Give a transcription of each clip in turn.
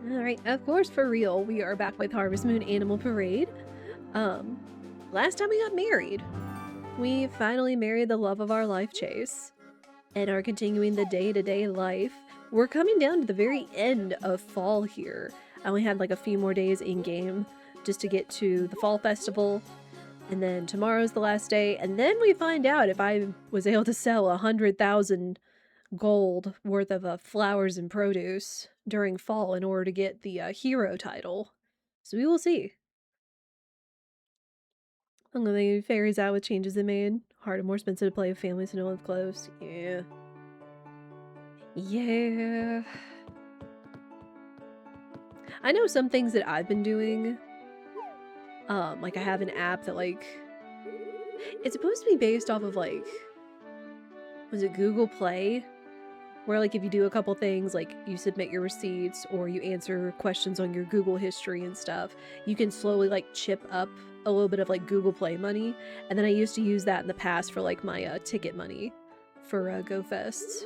Alright, of course, for real, we are back with Harvest Moon Animal Parade. Last time we got married. We finally married the love of our life, Chase, and are continuing the day-to-day life. We're coming down to the very end of fall here. I only had like a few more days in-game just to get to the fall festival, and then tomorrow's the last day, and then we find out if I was able to sell 100,000 gold worth of flowers and produce during fall in order to get the hero title. So we will see. I'm gonna leave fairies out with changes they made. Harder, more expensive to play with families who don't live close. Yeah. Yeah. I know some things that I've been doing. Like I have an app that like it's supposed to be based off of like was it Google Play? Where like if you do a couple things, like you submit your receipts or you answer questions on your Google history and stuff, you can slowly like chip up a little bit of like Google Play money. And then I used to use that in the past for like my ticket money for Go Fests.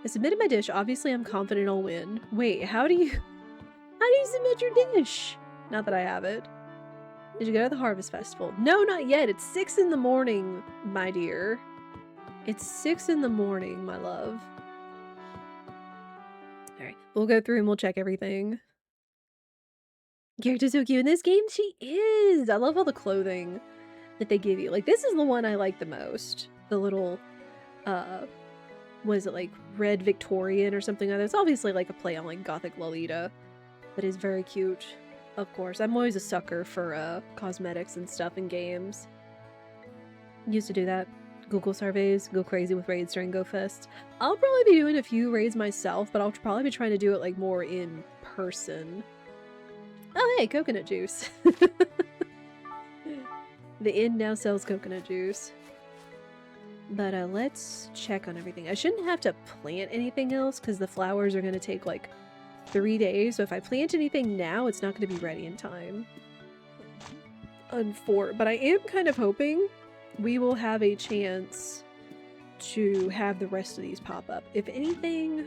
I submitted my dish. Obviously I'm confident I'll win. Wait, how do you submit your dish? Not that I have it. Did you go to the Harvest Festival? No, not yet. It's 6 in the morning, my dear. It's 6 in the morning, my love. Alright, we'll go through and we'll check everything. Character's so cute in this game. She is! I love all the clothing that they give you. Like, this is the one I like the most. The little, what is it, like, red Victorian or something like that. It's obviously like a play on, like, Gothic Lolita. But it's very cute. Of course, I'm always a sucker for, cosmetics and stuff in games. Used to do that. Google surveys, go crazy with raids during Go Fest. I'll probably be doing a few raids myself, but I'll probably be trying to do it like more in person. Oh hey, coconut juice. The inn now sells coconut juice. But let's check on everything. I shouldn't have to plant anything else because the flowers are going to take like 3 days. So if I plant anything now, it's not going to be ready in time. But I am kind of hoping we will have a chance to have the rest of these pop up. If anything,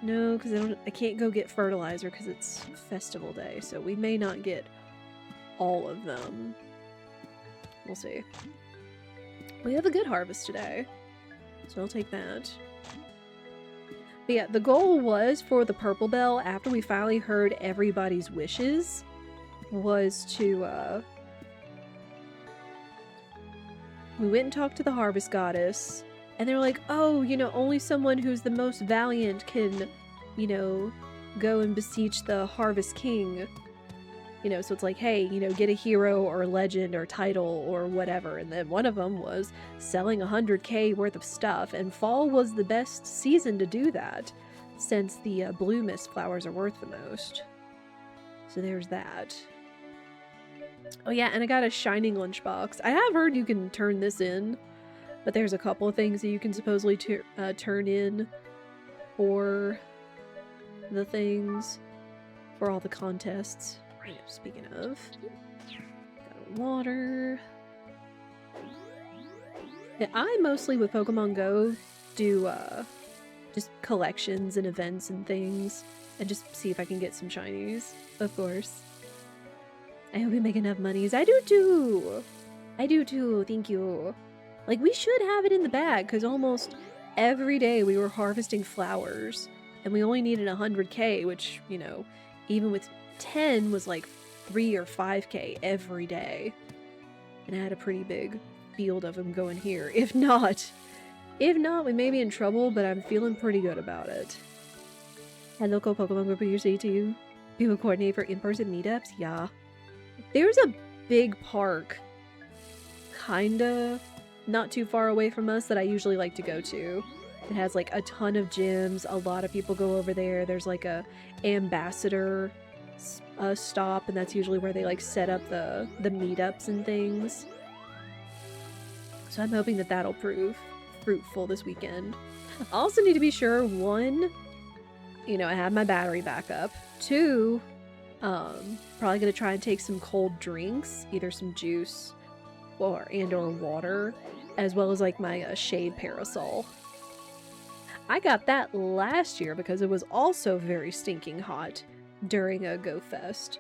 no, because I can't go get fertilizer because it's festival day, so we may not get all of them. We'll see. We have a good harvest today, so I'll take that. But yeah, the goal was for the purple bell, after we finally heard everybody's wishes, was to, we went and talked to the harvest goddess, and they were like, oh, you know, only someone who's the most valiant can, you know, go and beseech the harvest king. You know, so it's like, hey, you know, get a hero or a legend or title or whatever. And then one of them was selling 100k worth of stuff, and fall was the best season to do that, since the blue mist flowers are worth the most. So there's that. Oh yeah, and I got a shining lunchbox. I have heard you can turn this in, but there's a couple of things that you can supposedly turn in for the things, for all the contests. Right, speaking of, got water. Yeah, I mostly with Pokemon Go do just collections and events and things, and just see if I can get some shinies, of course. I hope we make enough monies. I do too! I do too, thank you. Like, we should have it in the bag, because almost every day we were harvesting flowers, and we only needed 100k, which, you know, even with 10 was like 3 or 5k every day. And I had a pretty big field of them going here. If not, we may be in trouble, but I'm feeling pretty good about it. Had local Pokemon group in your city too? People coordinate for in-person meetups? Yeah. There's a big park, kinda, not too far away from us that I usually like to go to. It has like a ton of gyms, a lot of people go over there. There's like a ambassador stop, and that's usually where they like set up the meetups and things. So I'm hoping that that'll prove fruitful this weekend. I also need to be sure, 1, you know, I have my battery backup. 2, probably gonna try and take some cold drinks, either some juice or water, as well as like my shade parasol. I got that last year because it was also very stinking hot during a Go Fest.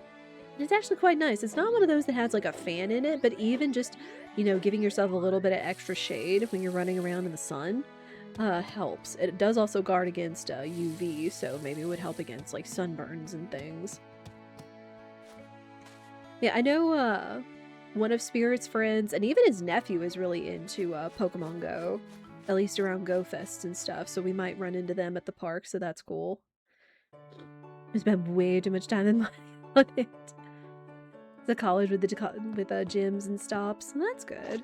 It's actually quite nice. It's not one of those that has like a fan in it, but even just, you know, giving yourself a little bit of extra shade when you're running around in the sun helps. It does also guard against UV, so maybe it would help against like sunburns and things. Yeah, I know one of Spirit's friends, and even his nephew is really into Pokemon Go, at least around Go Fests and stuff, so we might run into them at the park, so that's cool. I spent way too much time and money on it. The college with gyms and stops, and that's good.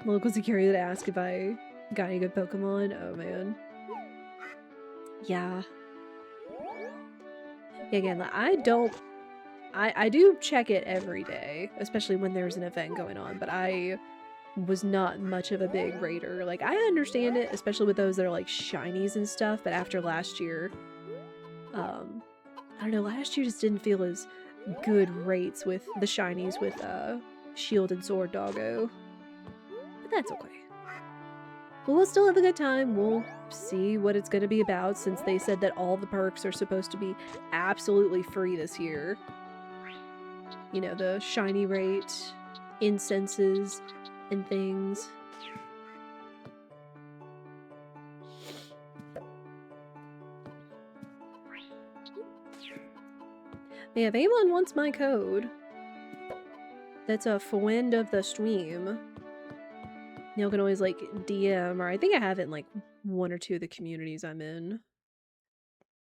Local security would ask if I got any good Pokemon. Oh man. Yeah. Again, I do check it every day, especially when there's an event going on, but I was not much of a big raider. Like, I understand it, especially with those that are like shinies and stuff, but after last year, I don't know, last year just didn't feel as good rates with the shinies with Shield and Sword Doggo. But that's okay. But we'll still have a good time. We'll see what it's going to be about, since they said that all the perks are supposed to be absolutely free this year. You know, the shiny rate, incenses, and things. Yeah, if anyone wants my code, that's a friend of the stream. You can always like DM, or I think I have it in like one or two of the communities I'm in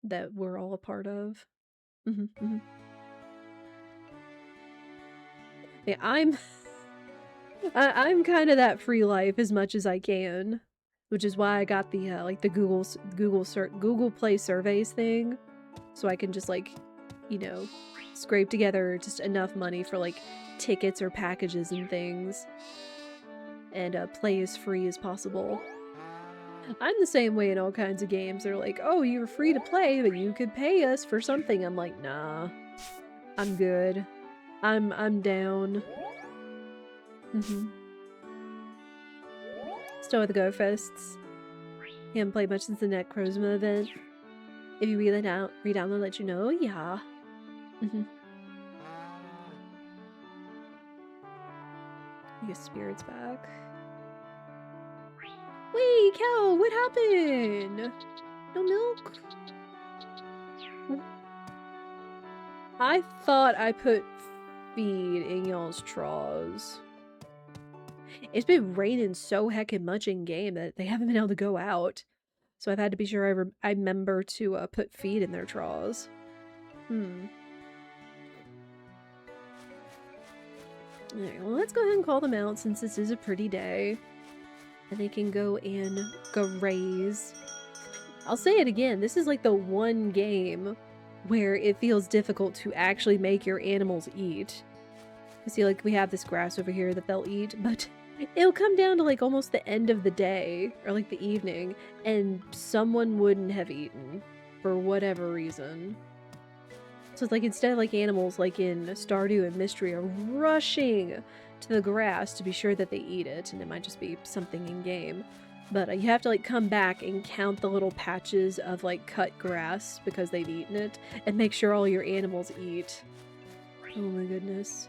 that we're all a part of. Yeah, I'm kind of that free life as much as I can, which is why I got the like the Google Play surveys thing, so I can just like, you know, scrape together just enough money for like tickets or packages and things, and play as free as possible. I'm the same way in all kinds of games. They're like, oh, you're free to play, but you could pay us for something. I'm like, nah, I'm good. I'm down. Still with the Go Fests. Haven't played much since the Necrozma event. If you read it out, redownload, let you know. Yeah. Your spirit's back. Wait, cow, what happened? No milk? I thought I put feed in y'all's troughs. It's been raining so heckin' much in game that they haven't been able to go out. So I've had to be sure I remember to put feed in their troughs. Alright, well, let's go ahead and call them out since this is a pretty day. And they can go and graze. I'll say it again, this is like the one game where it feels difficult to actually make your animals eat. You see, like, we have this grass over here that they'll eat, but it'll come down to like almost the end of the day, or like the evening, and someone wouldn't have eaten for whatever reason. So it's like, instead of like animals like in Stardew and Mystery are rushing to the grass to be sure that they eat it, and it might just be something in game, but you have to like come back and count the little patches of like cut grass because they've eaten it, and make sure all your animals eat. Oh my goodness.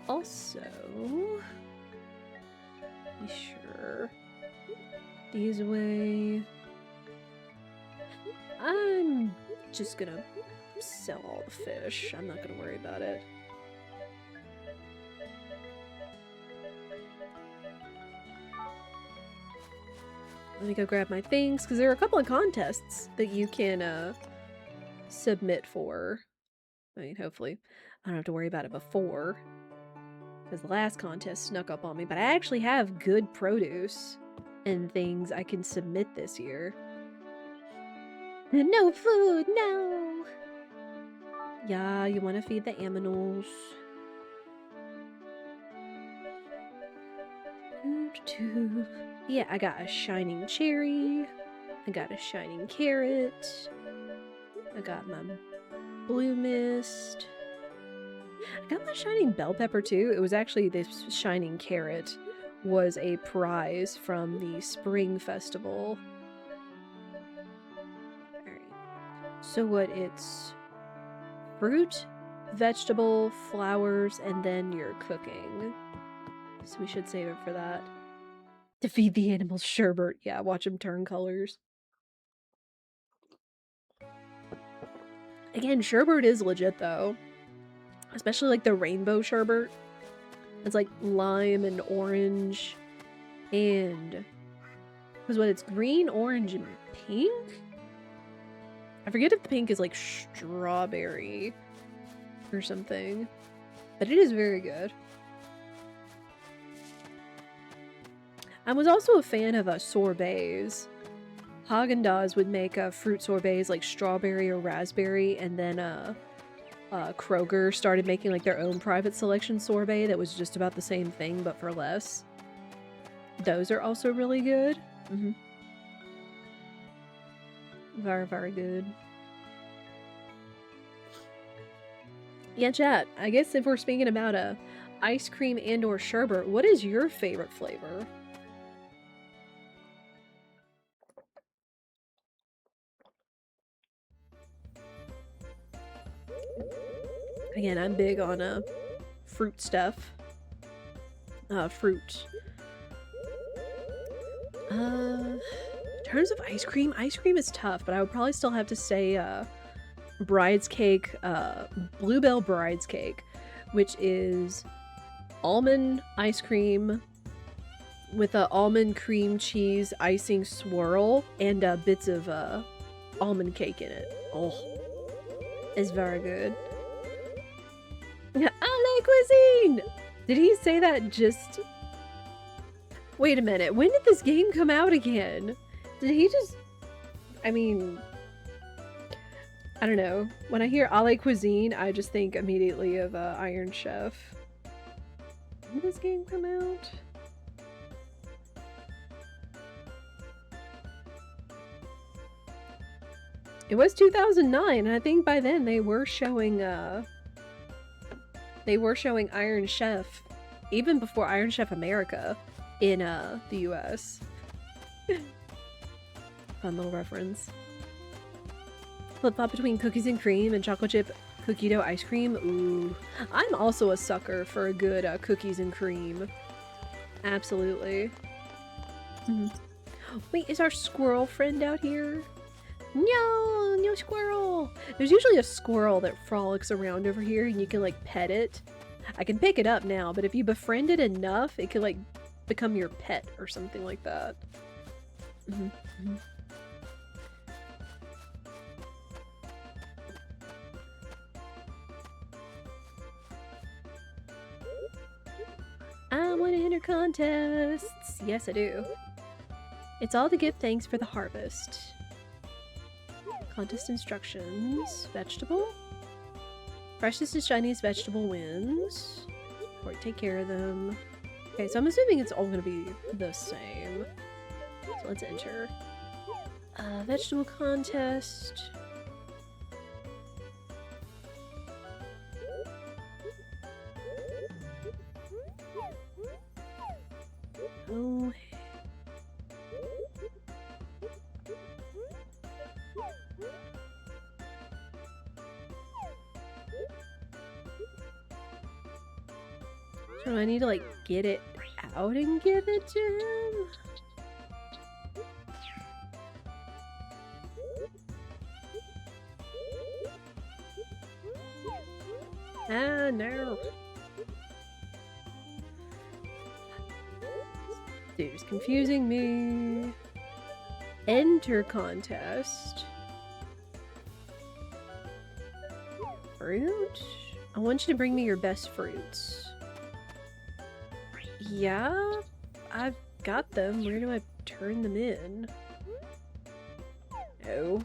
Also, be sure these away. I'm just gonna sell all the fish. I'm not gonna worry about it. Let me go grab my things, because there are a couple of contests that you can submit for. I mean, hopefully I don't have to worry about it before, because the last contest snuck up on me, but I actually have good produce and things I can submit this year. No food, no! Yeah, you want to feed the aminals. Yeah, I got a shining cherry. I got a shining carrot. I got my blue mist. I got my shining bell pepper too. It was actually this shining carrot was a prize from the Spring Festival. Alright. So what, it's fruit, vegetable, flowers, and then you're cooking. So we should save it for that. To feed the animals sherbet. Yeah, watch them turn colors. Again, sherbet is legit though. Especially like the rainbow sherbet. It's like lime and orange and... Because what, it's green, orange, and pink? I forget if the pink is like strawberry or something. But it is very good. I was also a fan of sorbets. Haagen-Dazs would make fruit sorbets like strawberry or raspberry, and then Kroger started making like their own private selection sorbet that was just about the same thing but for less. Those are also really good. Very, very good. Yeah, chat. I guess if we're speaking about ice cream and or sherbet, what is your favorite flavor? Again, I'm big on fruit stuff. Fruit. In terms of ice cream is tough, but I would probably still have to say Bride's Cake, Bluebell Bride's Cake, which is almond ice cream with a almond cream cheese icing swirl and bits of almond cake in it. Oh, it's very good. Ale cuisine! Did he say that just... Wait a minute, when did this game come out again? Did he just... I mean... I don't know. When I hear Ale cuisine, I just think immediately of Iron Chef. When did this game come out? It was 2009, and I think by then they were showing Iron Chef, even before Iron Chef America, in the US. Fun little reference. Flip-flop between cookies and cream and chocolate chip cookie dough ice cream. Ooh. I'm also a sucker for a good cookies and cream. Absolutely. Wait, is our squirrel friend out here? No, no squirrel! There's usually a squirrel that frolics around over here and you can like pet it. I can pick it up now, but if you befriend it enough, it could like become your pet or something like that. I want to enter contests! Yes, I do. It's all to give thanks for the harvest. Contest instructions. Vegetable? Freshest and shiniest vegetable wins. Or take care of them. Okay, so I'm assuming it's all gonna be the same. So let's enter. Vegetable contest. Oh. So I need to like get it out and give it to him? Ah, no. Dude, it's confusing me. Enter contest. Fruit? I want you to bring me your best fruits. Yeah? I've got them. Where do I turn them in? Oh.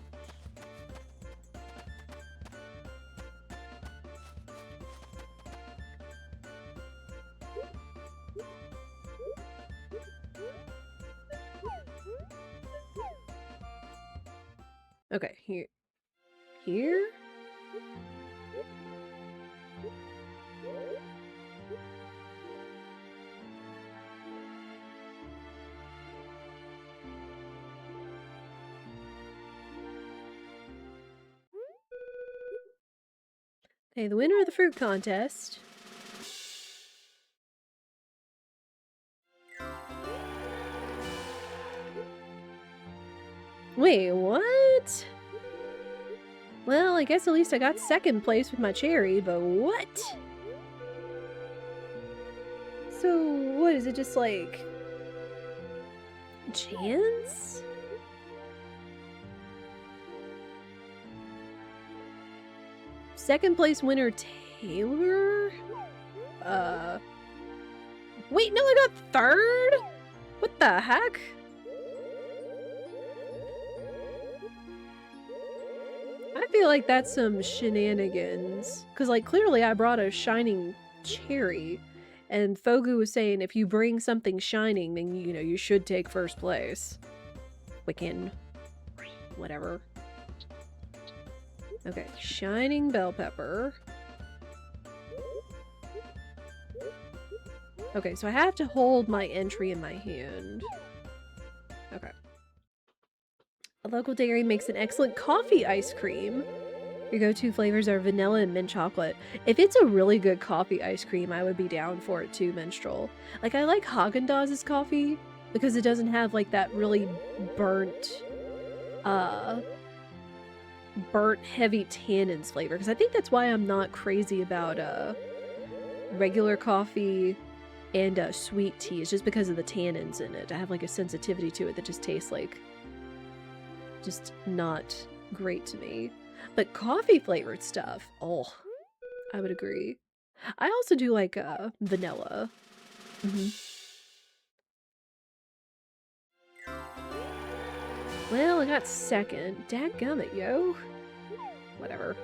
Okay, here. Here? Hey, the winner of the fruit contest. Wait, what? Well, I guess at least I got second place with my cherry, but what? So, what is it, just like... chance? Second place winner Taylor? Wait, no, I got third? What the heck? I feel like that's some shenanigans. Because, like, clearly I brought a shining cherry. And Fogu was saying if you bring something shining, then, you know, you should take first place. Wiccan. Whatever. Okay, shining bell pepper. Okay, so I have to hold my entry in my hand. Okay. A local dairy makes an excellent coffee ice cream. Your go-to flavors are vanilla and mint chocolate. If it's a really good coffee ice cream, I would be down for it too, Minstrel. Like, I like Haagen-Dazs's coffee because it doesn't have, like, that really burnt heavy tannins flavor. Because I think that's why I'm not crazy about, regular coffee and sweet tea. It's just because of the tannins in it. I have like a sensitivity to it that just tastes like just not great to me. But coffee flavored stuff, oh, I would agree. I also do like vanilla. Well, I got second. Dadgummit, yo. Whatever.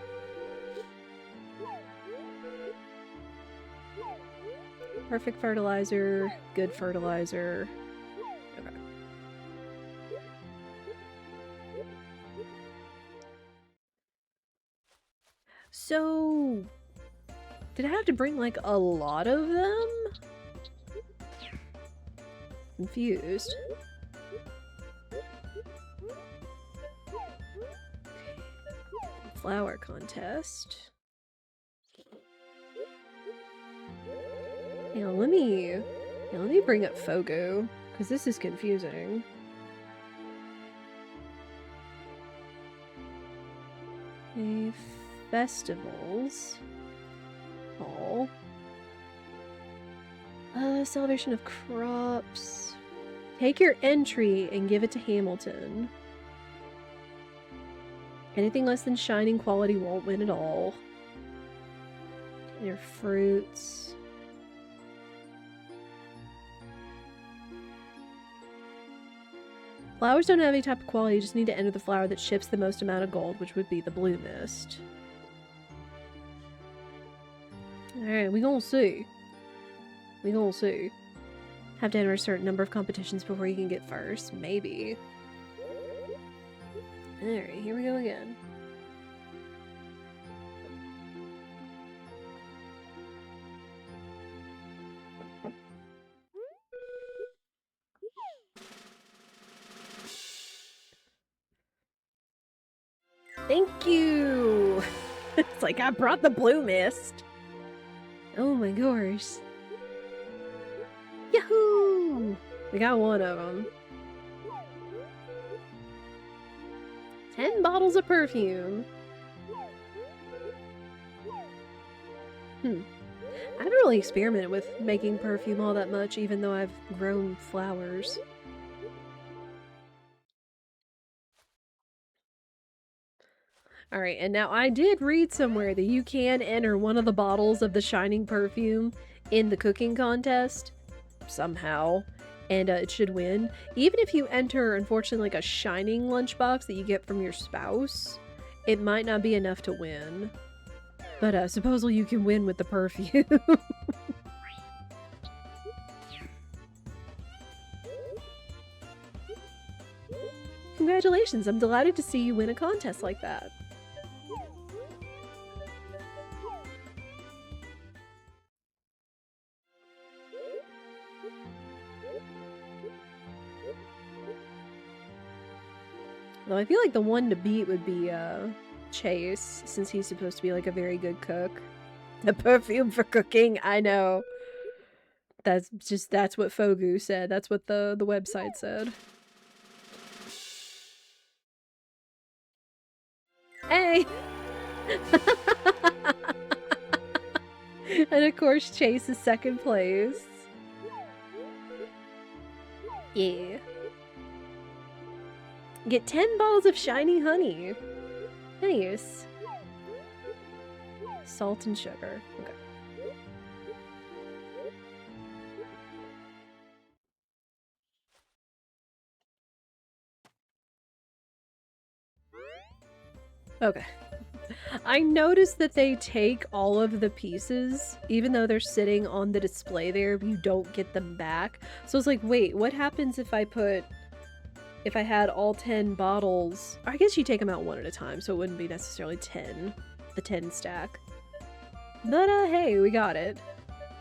Perfect fertilizer, good fertilizer. Okay. So, did I have to bring like a lot of them? Confused. Flower contest. Yeah, let me bring up Fogo, because this is confusing. Okay, festivals. Oh. Celebration of crops. Take your entry and give it to Hamilton. Anything less than shining quality won't win at all. Your fruits. Flowers don't have any type of quality, you just need to enter the flower that ships the most amount of gold, which would be the blue mist. Alright, we gonna see. We gonna see. Have to enter a certain number of competitions before you can get first. Maybe. Alright, here we go again. Thank you! It's like I brought the blue mist. Oh my gosh. Yahoo! We got one of them. 10 bottles of perfume. I haven't really experimented with making perfume all that much, even though I've grown flowers. Alright, and now I did read somewhere that you can enter one of the bottles of the Shining perfume in the cooking contest. Somehow. And it should win. Even if you enter, unfortunately, like a Shining lunchbox that you get from your spouse, it might not be enough to win. But supposedly you can win with the perfume. Congratulations, I'm delighted to see you win a contest like that. Though I feel like the one to beat would be Chase, since he's supposed to be like a very good cook. The perfume for cooking, I know. That's what Fogu said. That's what the website said. Hey! And of course Chase is second place. Yeah. Get 10 bottles of shiny honey. Nice. Salt and sugar. Okay. Okay. I noticed that they take all of the pieces, even though they're sitting on the display there, you don't get them back. So I was like, wait, what happens if I had all 10 bottles? I guess you take them out one at a time, so it wouldn't be necessarily 10, the 10 stack. But hey, we got it.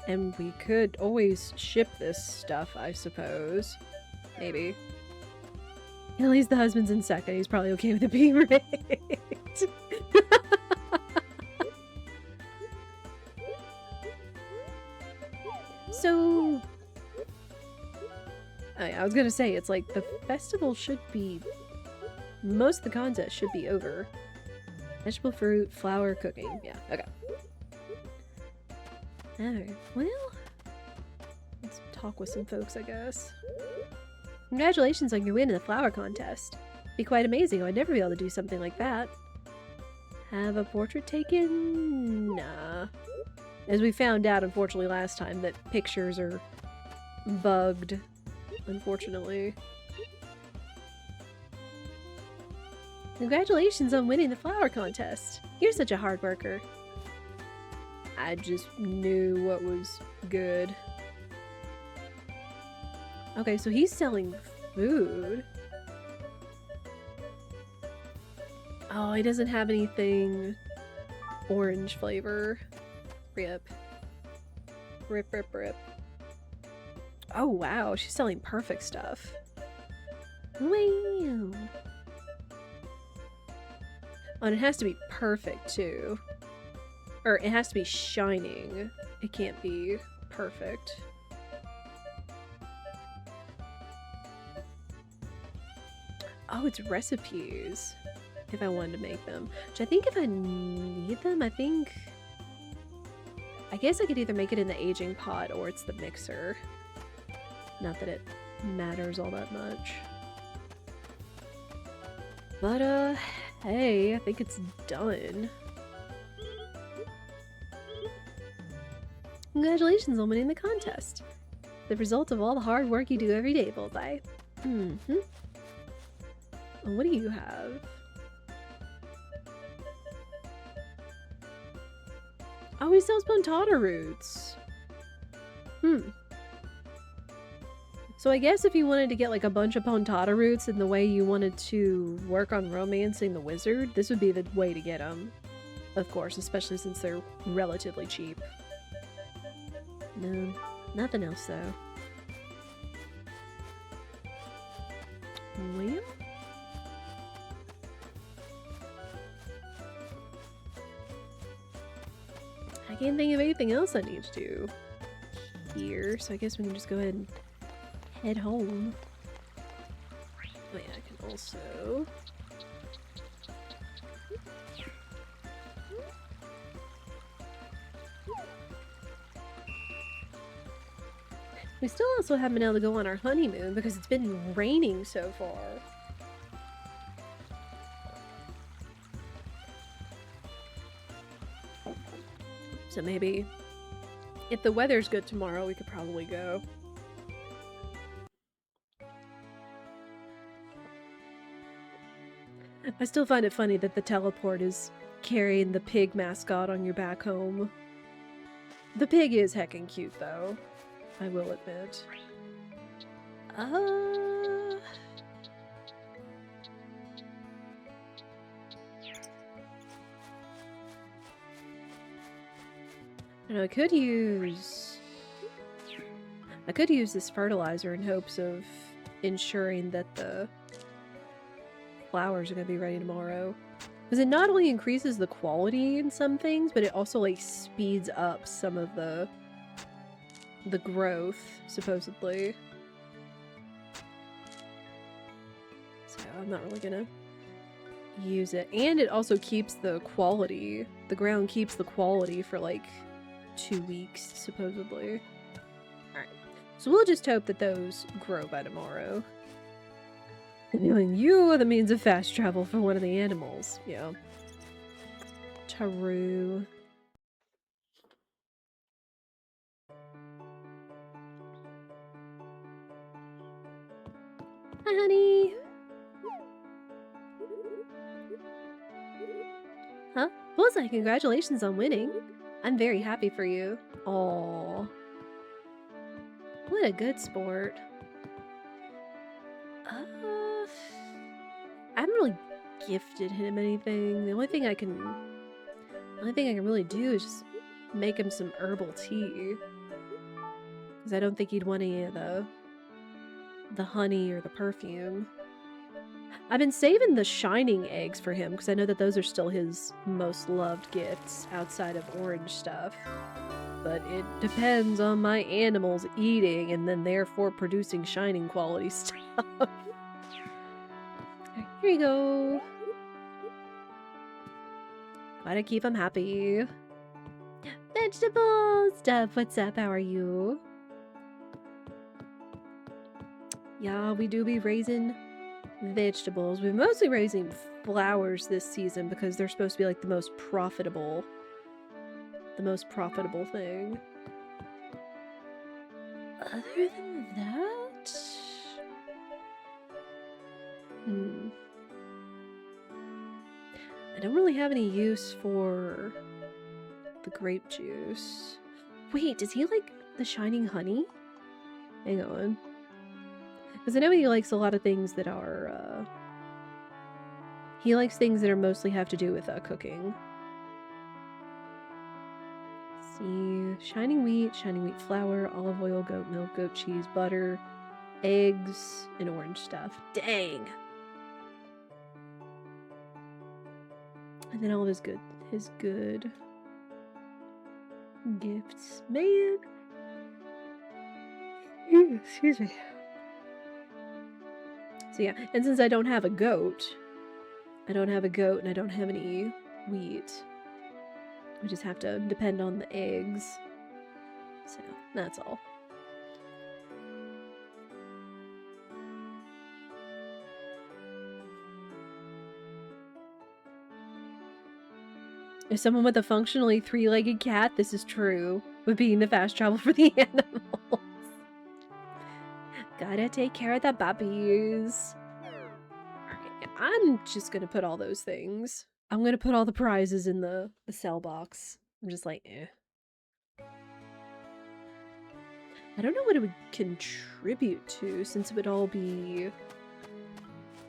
And we could always ship this stuff, I suppose. Maybe. At least the husband's in second, he's probably okay with it being rigged. So... oh yeah, I was gonna say, it's like, the festival should be... most of the contest should be over. Vegetable, fruit, flour, cooking. Yeah, okay. Alright, well... let's talk with some folks, I guess. Congratulations on your win in the flower contest. Be quite amazing, I'd never be able to do something like that. Have a portrait taken? Nah. As we found out, unfortunately, last time, that pictures are bugged, unfortunately. Congratulations on winning the flower contest. You're such a hard worker. I just knew what was good. Okay, so he's selling food. Oh, he doesn't have anything orange flavor. Rip. Rip, rip, rip. Oh, wow. She's selling perfect stuff. Wow. Oh, and it has to be perfect, too. Or it has to be shining. It can't be perfect. Oh, it's recipes. If I wanted to make them. Which I think if I need them, I guess I could either make it in the aging pot or it's the mixer. Not that it matters all that much. But, hey, I think it's done. Congratulations on winning the contest. The result of all the hard work you do every day, Bullseye. Mm-hmm. What do you have? Oh, he sells pontata roots. So I guess if you wanted to get like a bunch of pontata roots in the way you wanted to work on romancing the wizard, this would be the way to get them. Of course, especially since they're relatively cheap. No, nothing else though. Well... I can't think of anything else I need to do here, so I guess we can just go ahead and head home. Oh yeah, I can also... we still also haven't been able to go on our honeymoon because it's been raining so far. So maybe if the weather's good tomorrow, we could probably go. I still find it funny that the teleport is carrying the pig mascot on your back home. The pig is heckin' cute, though. I will admit. You know, I could use this fertilizer in hopes of ensuring that the flowers are going to be ready tomorrow. Because it not only increases the quality in some things, but it also like speeds up some of the growth, supposedly. So I'm not really gonna use it. And it also keeps the quality. The ground keeps the quality for like 2 weeks, supposedly. Alright. So we'll just hope that those grow by tomorrow. Knowing you are the means of fast travel for one of the animals. Yeah. True. Hi, honey. Huh? Bullseye, congratulations on winning. I'm very happy for you. Aww. What a good sport. I haven't really gifted him anything. The only thing I can really do is just make him some herbal tea. Because I don't think he'd want any of the honey or the perfume. I've been saving the shining eggs for him because I know that those are still his most loved gifts outside of orange stuff. But it depends on my animals eating and then therefore producing shining quality stuff. Here you go. Gotta keep him happy. Vegetables! Stuff, what's up? How are you? Yeah, we do be raising vegetables. We're mostly raising flowers this season because they're supposed to be like the most profitable thing. Other than that, I don't really have any use for the grape juice. Wait, does he like the shining honey? Hang on. Because I know he likes a lot of things that are, he likes things that are mostly have to do with, cooking. Let's see. Shining wheat flour, olive oil, goat milk, goat cheese, butter, eggs, and orange stuff. Dang! And then all of his good gifts. Man! Excuse me. So yeah, and since I don't have a goat, and I don't have any wheat, we just have to depend on the eggs. So, that's all. If someone with a functionally 3-legged cat, this is true, with being the fast travel for the animals. Gotta take care of the puppies. Alright, I'm just gonna put all those things. I'm gonna put all the prizes in the sell box. I'm just like, eh. I don't know what it would contribute to, since it would all be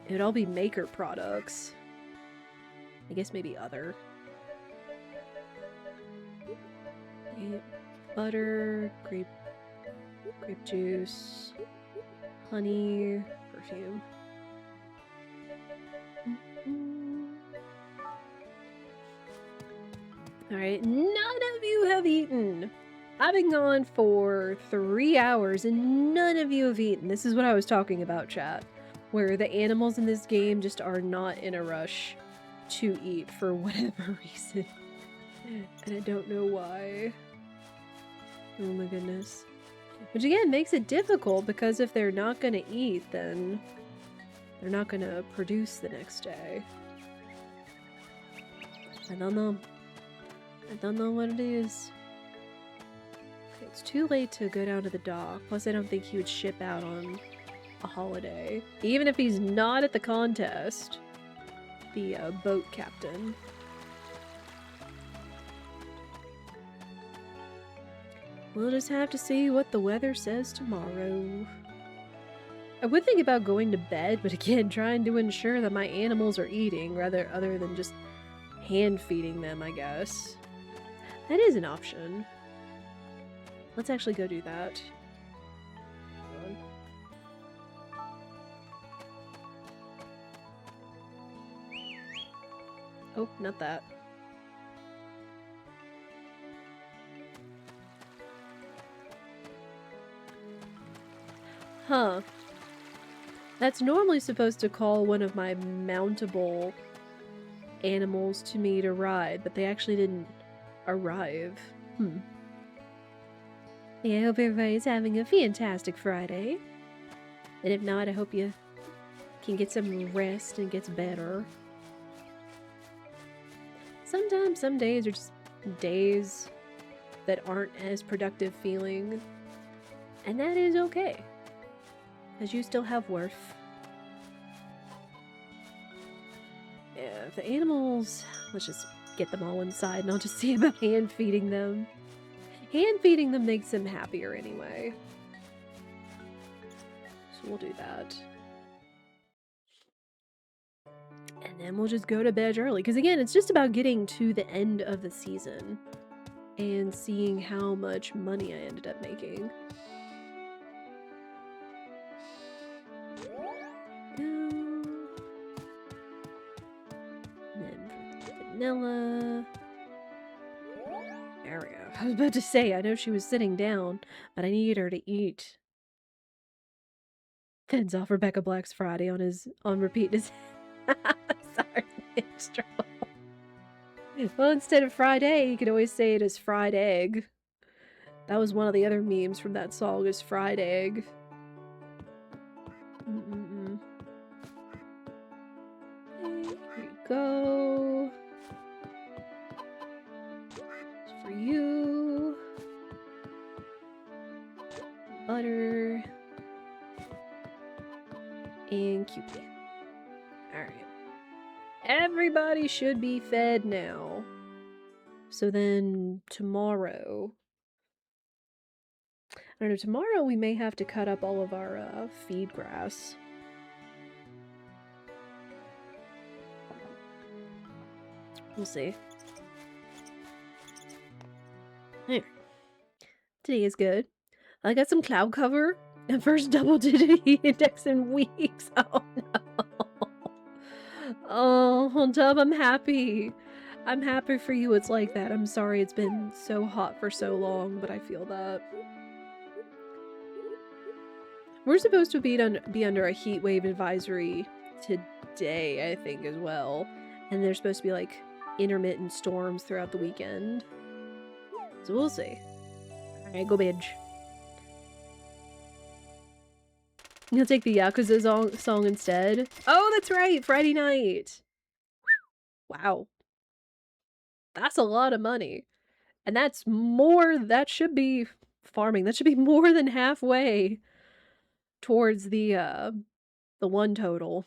maker products. I guess maybe other. Butter, grape juice, honey, perfume. Alright, none of you have eaten. I've been gone for 3 hours and none of you have eaten. This is what I was talking about, chat. Where the animals in this game just are not in a rush to eat for whatever reason. And I don't know why. Oh my goodness. Which again makes it difficult because if they're not gonna eat, then they're not gonna produce the next day. I don't know. I don't know what it is. Okay, it's too late to go down to the dock. Plus I don't think he would ship out on a holiday. Even if he's not at the contest. The boat captain. We'll just have to see what the weather says tomorrow. I would think about going to bed, but again, trying to ensure that my animals are eating, other than just hand feeding them, I guess. That is an option. Let's actually go do that. Oh, not that. Huh. That's normally supposed to call one of my mountable animals to me to ride, but they actually didn't arrive. Yeah, I hope everybody's having a fantastic Friday. And if not, I hope you can get some rest and gets better. Sometimes some days are just days that aren't as productive feeling. And that is okay. Because you still have worth. Yeah, the animals, let's just get them all inside and I'll just see about hand feeding them. Hand feeding them makes them happier anyway. So we'll do that. And then we'll just go to bed early. Because again, it's just about getting to the end of the season. And seeing how much money I ended up making. And then vanilla. There we go. I was about to say, I know she was sitting down, but I need her to eat. Fends off Rebecca Black's Friday on repeat. Sorry, extra. Well, instead of Friday, you could always say it as fried egg. That was one of the other memes from that song, is fried egg. Here you go. It's for you. Butter. And Cupid. Alright. Everybody should be fed now. So then tomorrow... I don't know, tomorrow we may have to cut up all of our feed grass. We'll see. Anyway. Today is good. I got some cloud cover and first double-digit heat index in weeks. Oh no. Oh, Dub, I'm happy. I'm happy for you it's like that. I'm sorry it's been so hot for so long, but I feel that. We're supposed to be under a heat wave advisory today, I think, as well. And there's supposed to be, like, intermittent storms throughout the weekend. So we'll see. Alright, go binge. You'll take the Yakuza song instead? Oh, that's right! Friday night! Wow. That's a lot of money. And that's more, that should be farming. That should be more than halfway towards the one total.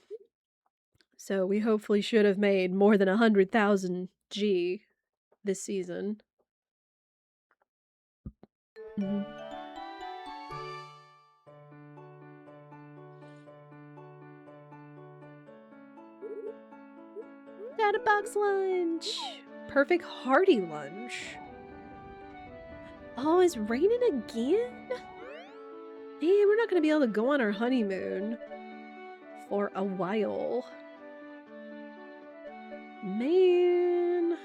So we hopefully should have made more than 100,000 G this season. Got a box lunch! Perfect hearty lunch. Oh, it's raining again? Hey, we're not gonna be able to go on our honeymoon for a while. Man.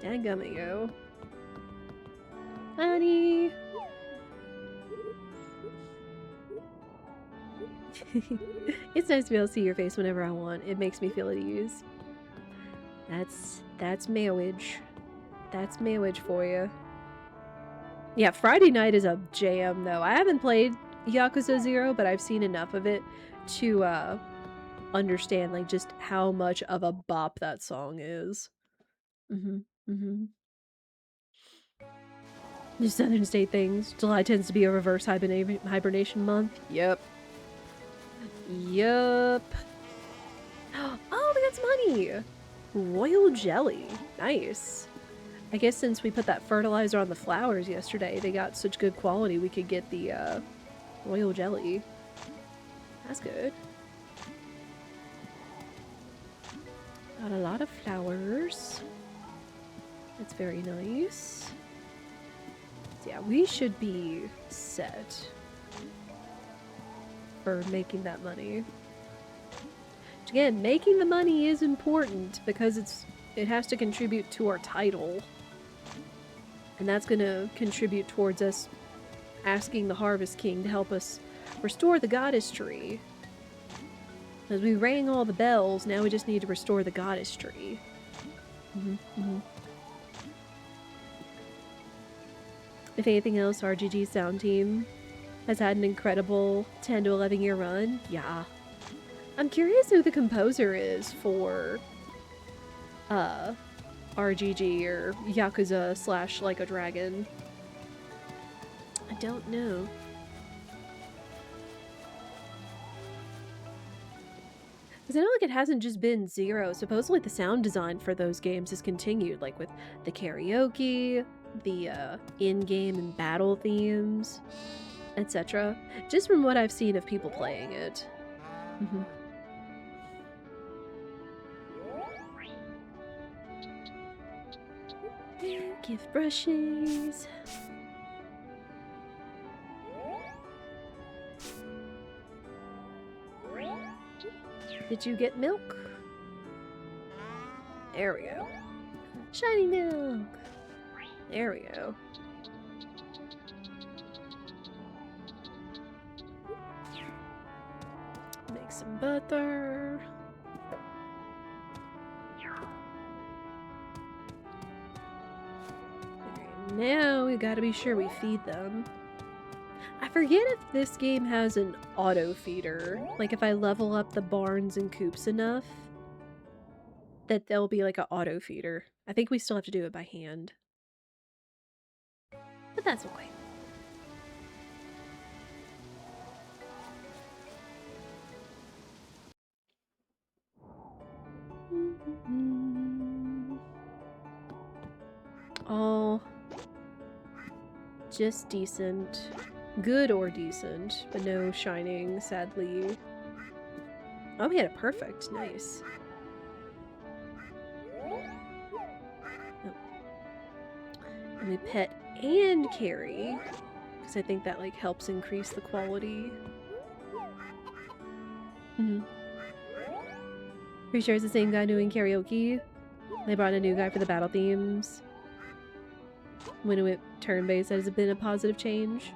Dadgummit, yo. Honey. It's nice to be able to see your face whenever I want. It makes me feel at ease. That's marriage. That's marriage for you. Yeah, Friday night is a jam, though. I haven't played Yakuza 0, but I've seen enough of it to understand, like, just how much of a bop that song is. The Southern State things. July tends to be a reverse hibernation month. Yep. Yup. Oh, we got some honey! Royal jelly. Nice. I guess since we put that fertilizer on the flowers yesterday, they got such good quality we could get the royal jelly. That's good. Got a lot of flowers. That's very nice. So yeah, we should be set for making that money. Again, making the money is important because it has to contribute to our title. And that's going to contribute towards us asking the Harvest King to help us restore the goddess tree. As we rang all the bells, now we just need to restore the goddess tree. If anything else, RGG Sound Team has had an incredible 10 to 11 year run. Yeah. I'm curious who the composer is for RGG or Yakuza / Like a Dragon. I don't know. Because I know like it hasn't just been Zero. Supposedly the sound design for those games has continued, like with the karaoke, the in-game and battle themes, etc. Just from what I've seen of people playing it. Gift brushes. Did you get milk? There we go. Shiny milk. There we go. Make some butter. Okay, now we gotta be sure we feed them. I forget if this game has an auto feeder. Like if I level up the barns and coops enough, that there'll be like an auto feeder. I think we still have to do it by hand. But that's okay. Oh, just decent. Good or decent, but no shining, sadly. Oh, we had it perfect. Nice. Oh. And we pet and carry, because I think that like helps increase the quality. Pretty sure it's the same guy doing karaoke. They brought a new guy for the battle themes. When it went turn-based, has it been a positive change?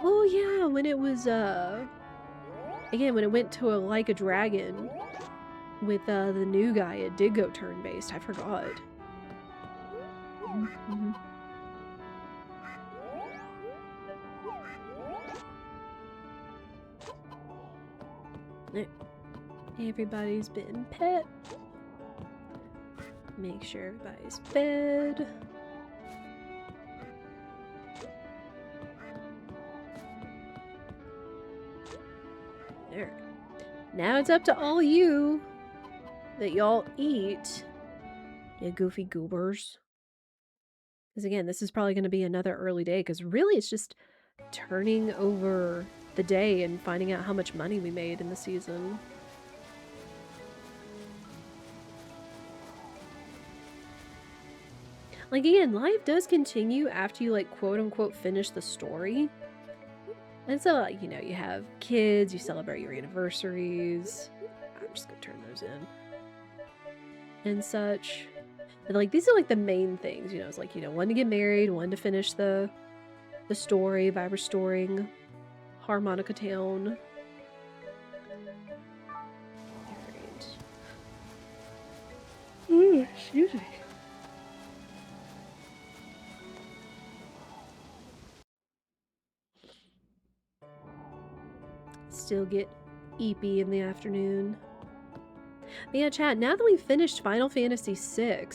Oh yeah, when it was again, when it went to Like a Dragon with the new guy, it did go turn-based. I forgot. Everybody's been pet. Make sure everybody's fed. There. Now it's up to all you that y'all eat, you goofy goobers. Because again, this is probably going to be another early day, because really it's just turning over the day and finding out how much money we made in the season. Like again, life does continue after you like quote-unquote finish the story. And so, you know, you have kids, you celebrate your anniversaries. I'm just gonna turn those in. And such. And like, these are like the main things, you know, it's like, you know, one to get married, one to finish the story by restoring Harmonica Town. Alright. Ooh, excuse me. Still get eepy in the afternoon. But yeah, chat, now that we've finished Final Fantasy VI,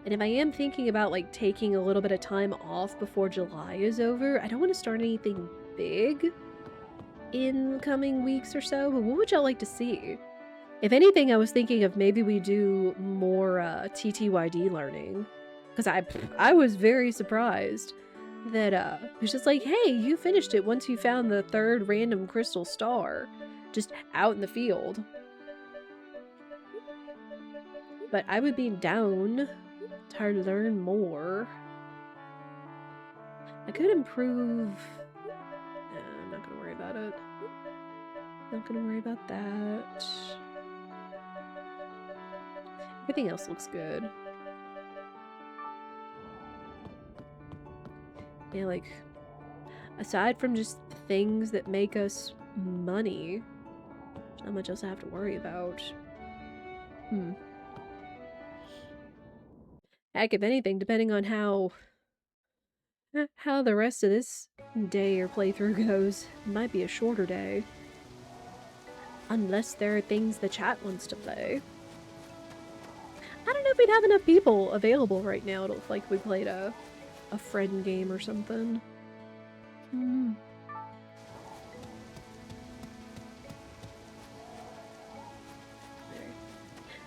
and if I am thinking about like taking a little bit of time off before July is over, I don't want to start anything big in the coming weeks or so, but what would y'all like to see? If anything, I was thinking of maybe we do more TTYD learning, because I was very surprised that it was just like, hey, you finished it once you found the 3rd random crystal star just out in the field. But I would be down to learn more. I could improve. I'm not gonna worry about it. Not gonna worry about that. Everything else looks good. Yeah, like, aside from just things that make us money, there's not much else I have to worry about. Heck, if anything, depending on how the rest of this day or playthrough goes, it might be a shorter day. Unless there are things the chat wants to play. I don't know if we'd have enough people available right now to, like, we played a friend game or something.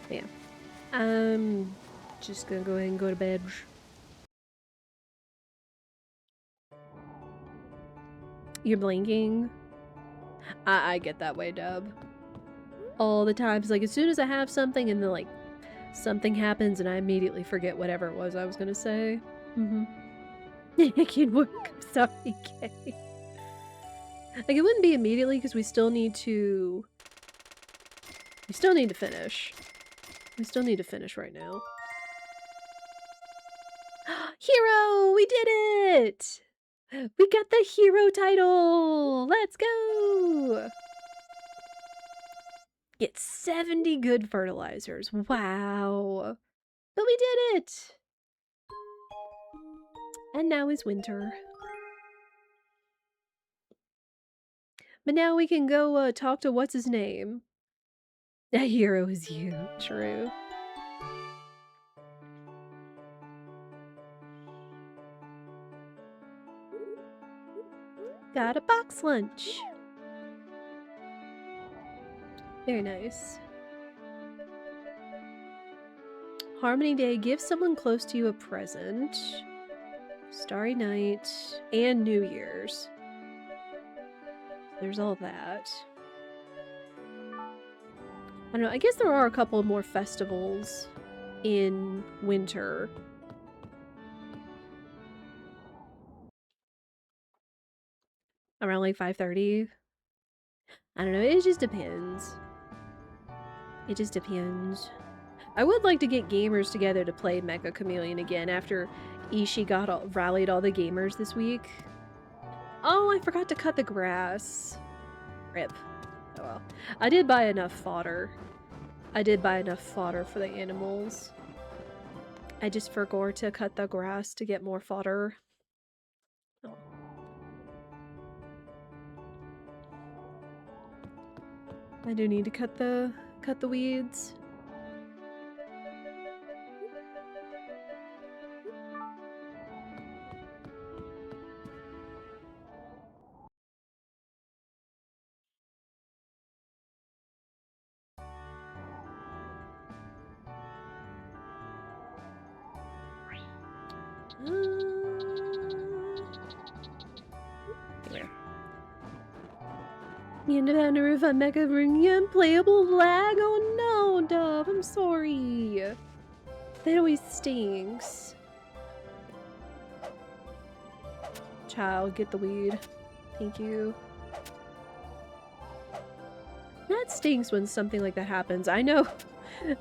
There. Yeah. Just gonna go ahead and go to bed. You're blinking? I get that way, Dub. All the times, like, as soon as I have something and then, like, something happens and I immediately forget whatever it was I was gonna say. It can work. I'm sorry, Kay. Like, it wouldn't be immediately because we still need to finish. We still need to finish right now. Hero! We did it! We got the hero title! Let's go! Get 70 good fertilizers. Wow. But we did it! And now is winter. But now we can go talk to what's his name. The hero is you. True. Got a box lunch. Very nice. Harmony Day, give someone close to you a present. Starry Night, and New Year's. There's all that. I don't know, I guess there are a couple more festivals in winter. Around like 5:30. I don't know, it just depends. It just depends. I would like to get gamers together to play Mecha Chameleon again after Ishii rallied all the gamers this week. Oh, I forgot to cut the grass. Rip. Oh well. I did buy enough fodder. I did buy enough fodder for the animals. I just forgot to cut the grass to get more fodder. Oh. I do need to cut the weeds. The independent roof on Mecha bringing unplayable lag. Oh no, Dove, I'm sorry. That always stinks. Child, get the weed. Thank you. That stinks when something like that happens. I know,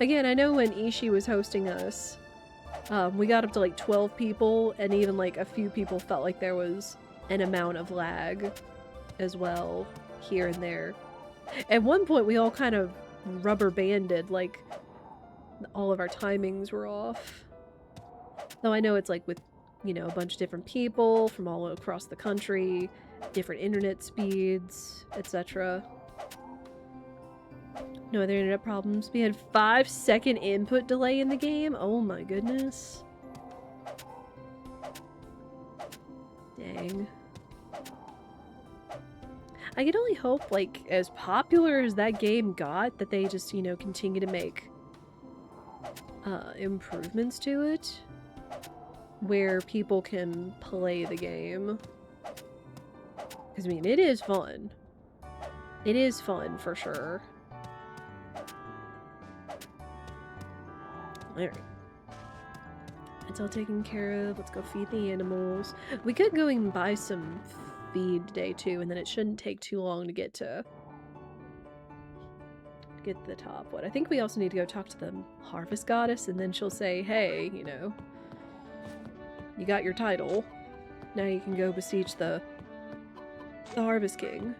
again, I know when Ishii was hosting us, we got up to like 12 people, and even like a few people felt like there was an amount of lag as well, here and there. At one point, we all kind of rubber banded, like all of our timings were off. Though I know it's like with, you know, a bunch of different people from all across the country, different internet speeds, etc. No other internet problems. We had 5-second input delay in the game. Oh my goodness. Dang. I could only hope, like, as popular as that game got, that they just, you know, continue to make improvements to it where people can play the game. Because, I mean, it is fun. It is fun, for sure. Alright. It's all taken care of. Let's go feed the animals. We could go and buy some feed today, too, and then it shouldn't take too long to get to get the top one. I think we also need to go talk to the harvest goddess, and then she'll say, hey, you know, you got your title. Now you can go besiege the harvest king.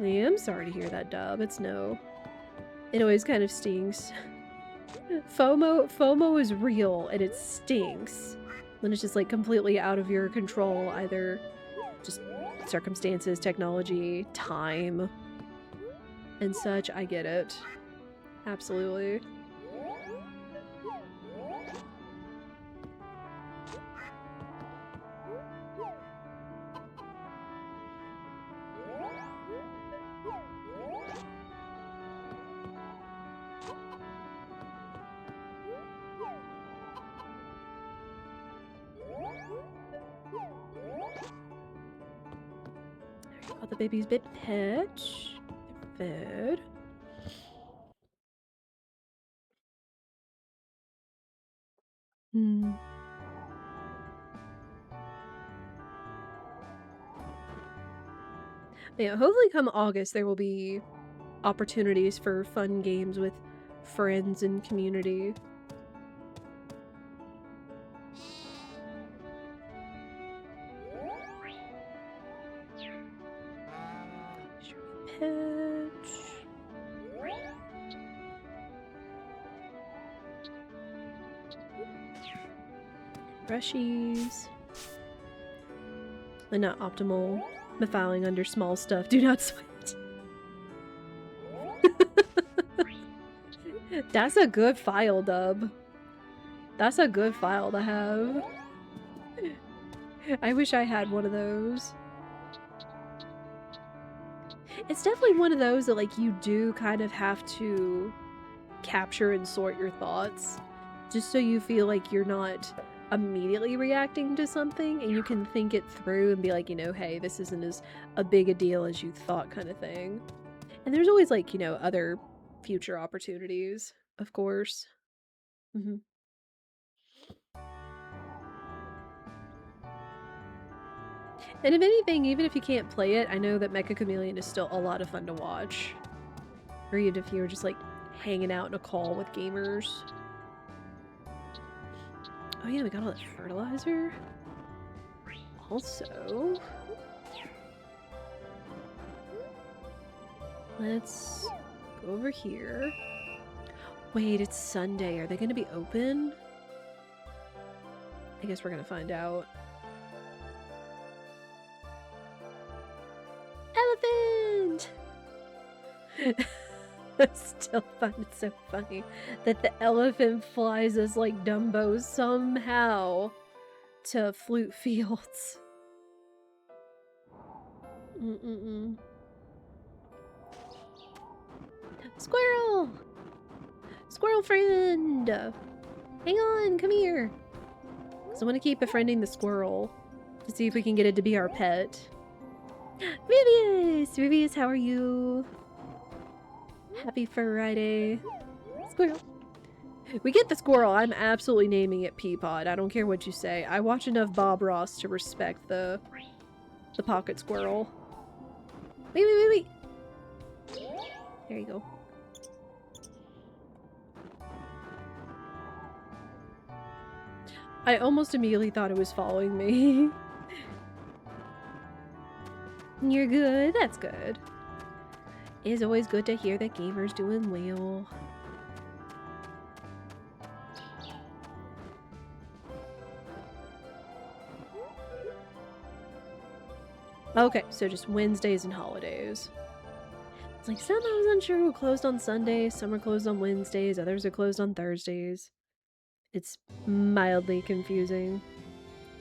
Yeah, I'm sorry to hear that, Dub. It's no. It always kind of stings. FOMO is real, and it stinks when it's just like completely out of your control, either just circumstances, technology, time, and such. I get it. Absolutely. The baby's been pet. They're fed. Yeah, hopefully come August there will be opportunities for fun games with friends and community. Brushies. And not optimal. Befiling under small stuff. Do not sweat. That's a good file, Dub. That's a good file to have. I wish I had one of those. It's definitely one of those that, like, you do kind of have to capture and sort your thoughts, just so you feel like you're not immediately reacting to something, and you can think it through and be like, you know, hey, this isn't as a big a deal as you thought, kind of thing. And there's always, like, you know, other future opportunities, of course. Mm-hmm. And if anything, even if you can't play it, I know that Mecha Chameleon is still a lot of fun to watch. Or even if you were just, like, hanging out in a call with gamers. Oh yeah, we got all that fertilizer. Also, let's go over here. Wait, it's Sunday. Are they going to be open? I guess we're going to find out. Elephant! I still find it so funny that the elephant flies us like Dumbo somehow to Flute Fields. Squirrel! Squirrel friend! Hang on, come here. So I want to keep befriending the squirrel to see if we can get it to be our pet. Vivius! Vivius, how are you? Happy Friday. Squirrel. We get the squirrel. I'm absolutely naming it Peapod. I don't care what you say. I watch enough Bob Ross to respect the pocket squirrel. Wait. There you go. I almost immediately thought it was following me. You're good. That's good. It is always good to hear that gamers doing well. Okay, so just Wednesdays and holidays. It's like some I was unsure were closed on Sundays, some are closed on Wednesdays, others are closed on Thursdays. It's mildly confusing.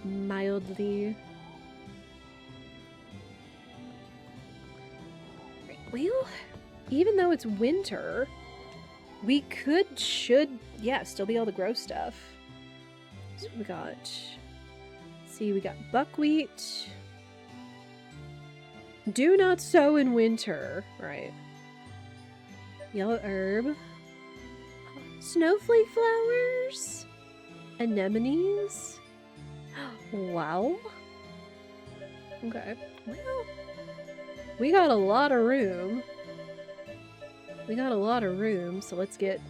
Mildly. Well, even though it's winter, we should, still be able to grow stuff. So we got, see, we got buckwheat. Do not sow in winter, right? Yellow herb. Snowflake flowers. Anemones. Wow. Okay. Well, We got a lot of room. We got a lot of room, so let's get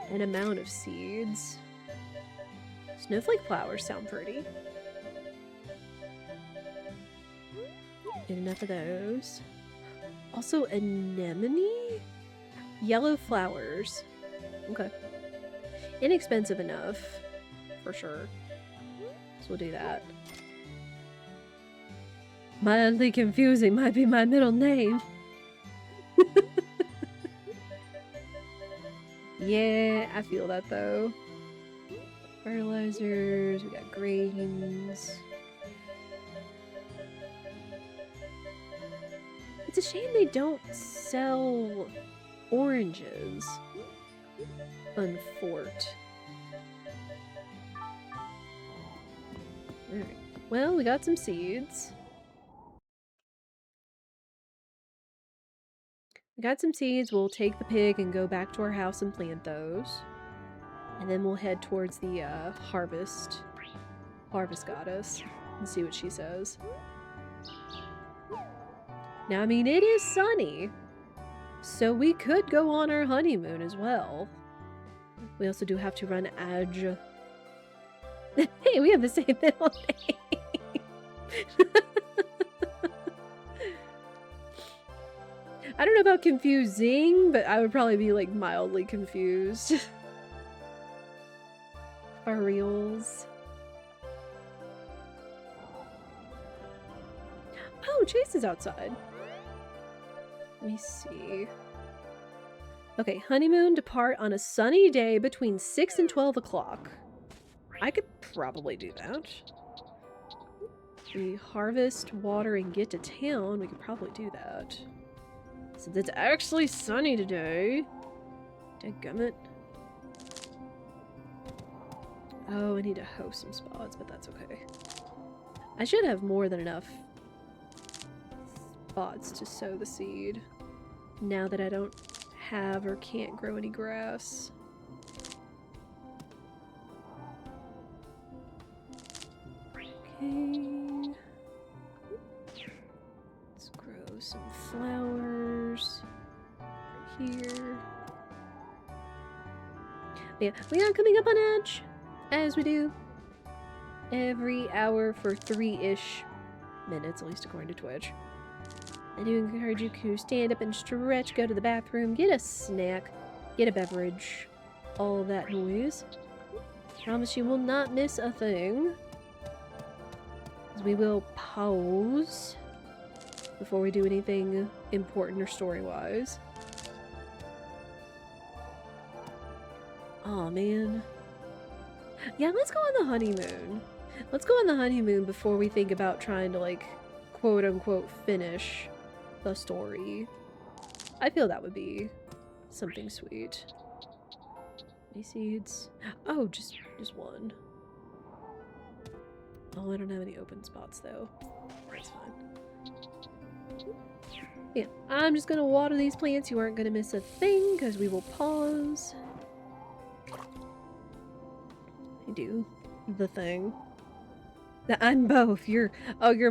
an amount of seeds. Snowflake flowers sound pretty. Get enough of those. Also, anemone? Yellow flowers. Okay. Inexpensive enough, for sure. So we'll do that. Mildly confusing might be my middle name. Yeah, I feel that though. Fertilizers, we got grains. It's a shame they don't sell oranges on Fort. Alright. Well, we got some seeds. We got some seeds. We'll take the pig and go back to our house and plant those. And then we'll head towards the harvest goddess and see what she says. Now, I mean, it is sunny, so we could go on our honeymoon as well. We also do have to run Edge. Hey, we have the same middle name. I don't know about confusing, but I would probably be like mildly confused. For reals. Oh, Chase is outside. Let me see. Okay, honeymoon depart on a sunny day between 6 and 12 o'clock. I could probably do that. We harvest, water, and get to town. We could probably do that. Since it's actually sunny today. Dadgummit. Oh, I need to hoe some spots, but that's okay. I should have more than enough spots to sow the seed now that I don't have or can't grow any grass. Okay. Let's grow some flowers right here. Yeah, we are coming up on Edge, as we do every hour for 3-ish minutes, at least according to Twitch. I do encourage you to stand up and stretch, go to the bathroom, get a snack, get a beverage, all that noise. Promise you will not miss a thing. As we will pause before we do anything important or story-wise. Aw, man. Yeah, let's go on the honeymoon. Let's go on the honeymoon before we think about trying to, like, quote-unquote finish the story. I feel that would be something sweet. Any seeds? Oh, just one. Oh, I don't have any open spots, though. That's fine. Yeah, I'm just gonna water these plants. You aren't gonna miss a thing, because we will pause. I do the thing. I'm both. You're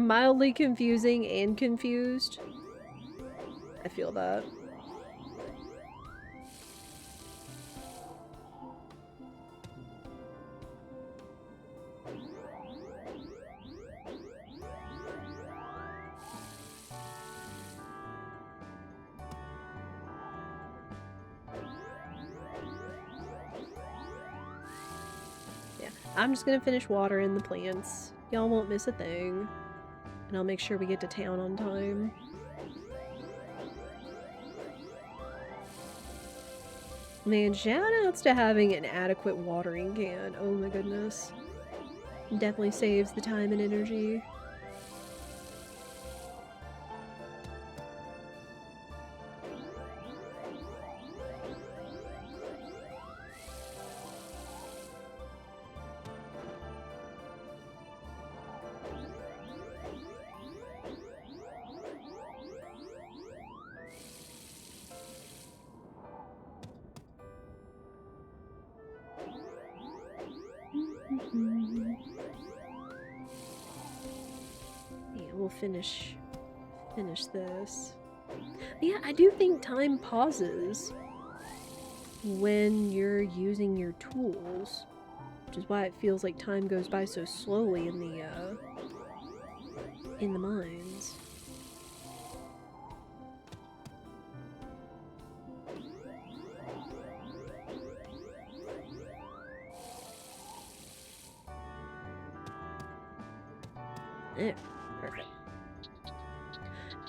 mildly confusing and confused. I feel that. Yeah, I'm just gonna finish watering the plants. Y'all won't miss a thing. And I'll make sure we get to town on time. Man, shoutouts to having an adequate watering can. Oh my goodness. Definitely saves the time and energy. Yeah, we'll finish this. Yeah, I do think time pauses when you're using your tools, which is why it feels like time goes by so slowly in the mines. Yeah, perfect.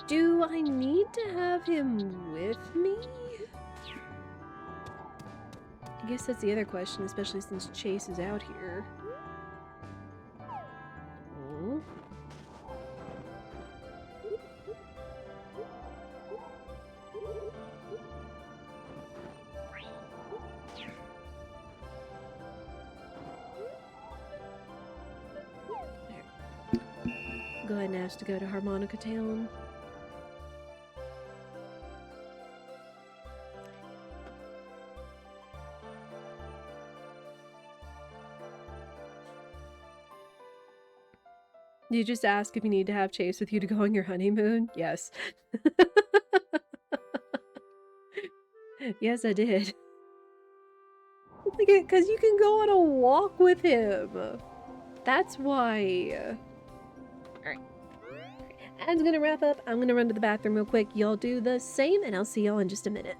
Do I need to have him with me? I guess that's the other question, especially since Chase is out here. Oh. Go ahead and ask to go to Harmonica Town. You just ask if you need to have Chase with you to go on your honeymoon? Yes. Yes, I did. Because you can go on a walk with him. That's why. Alright. That's gonna wrap up. I'm gonna run to the bathroom real quick. Y'all do the same, and I'll see y'all in just a minute.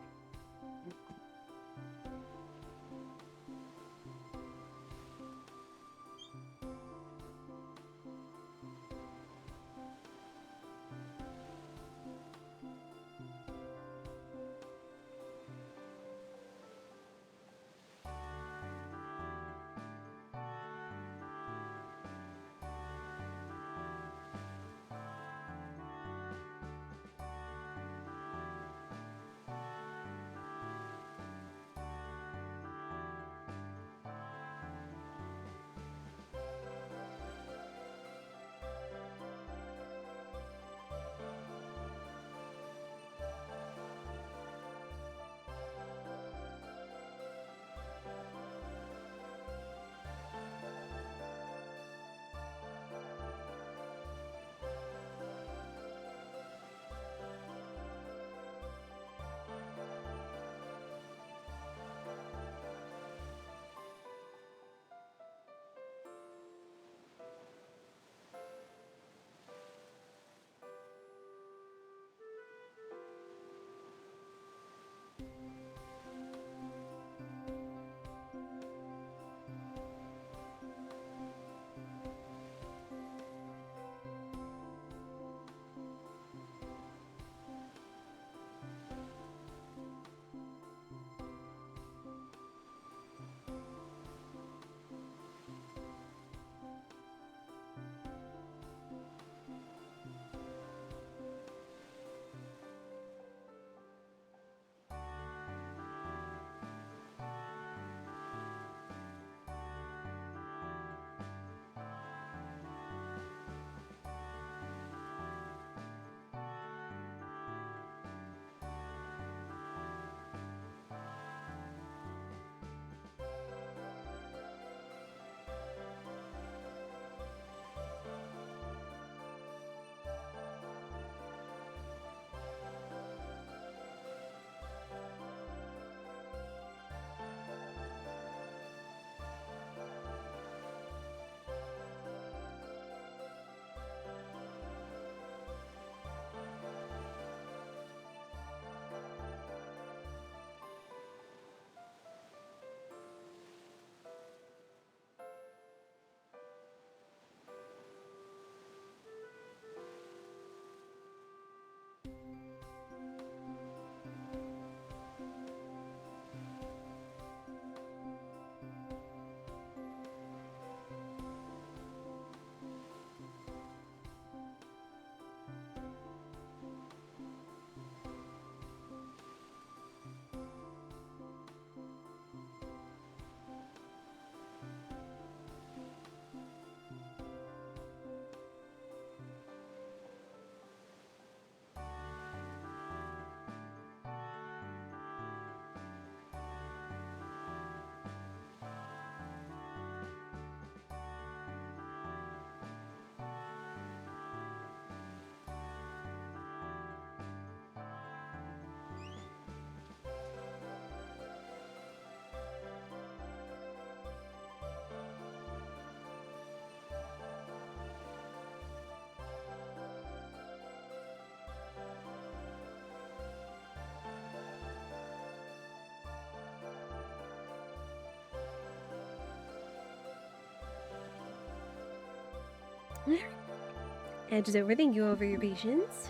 Edges over, thank you over your patience.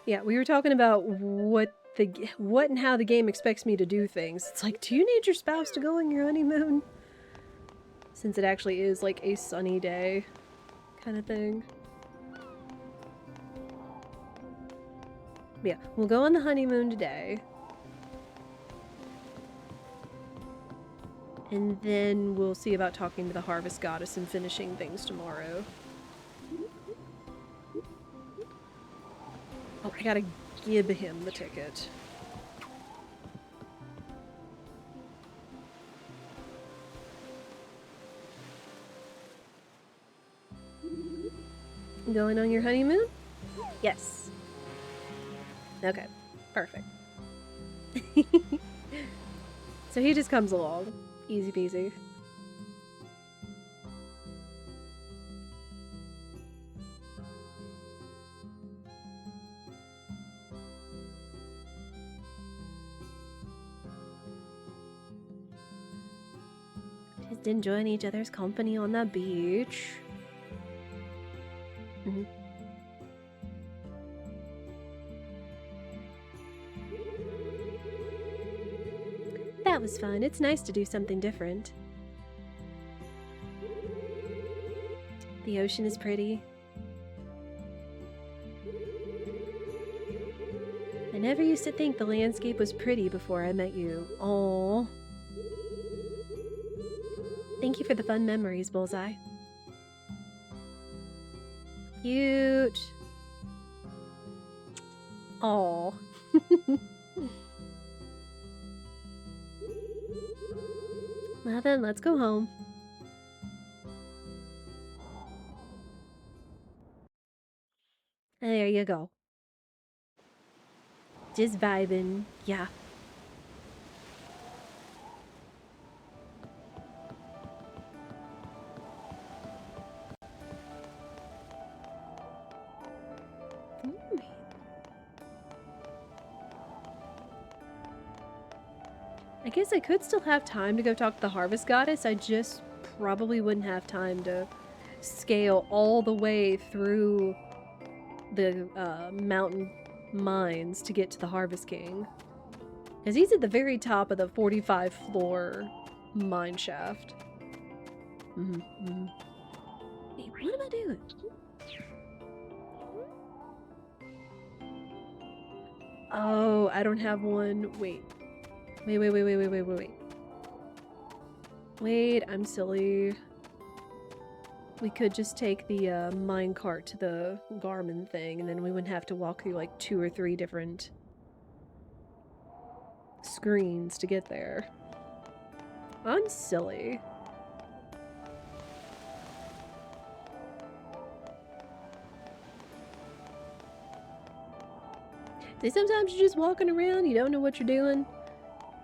Yeah, we were talking about what and how the game expects me to do things. It's like, do you need your spouse to go on your honeymoon? Since it actually is like a sunny day kind of thing. But yeah, we'll go on the honeymoon today. And then we'll see about talking to the Harvest Goddess and finishing things tomorrow. Oh, I gotta give him the ticket. Going on your honeymoon? Yes. Okay, perfect. So he just comes along. Easy peasy. Just enjoying each other's company on the beach. Mm-hmm. That was fun. It's nice to do something different. The ocean is pretty. I never used to think the landscape was pretty before I met you. Aww. Thank you for the fun memories, Bullseye. Cute. Aww. Well then, let's go home. There you go. Just vibing, yeah. I guess I could still have time to go talk to the Harvest Goddess. I just probably wouldn't have time to scale all the way through the mountain mines to get to the Harvest King. Because he's at the very top of the 45 floor mine shaft. Hey, what am I doing? Oh, I don't have one. Wait, I'm silly. We could just take the mine cart to the Garmin thing, and then we wouldn't have to walk through like 2 or 3 different screens to get there. I'm silly. See, sometimes you're just walking around, you don't know what you're doing.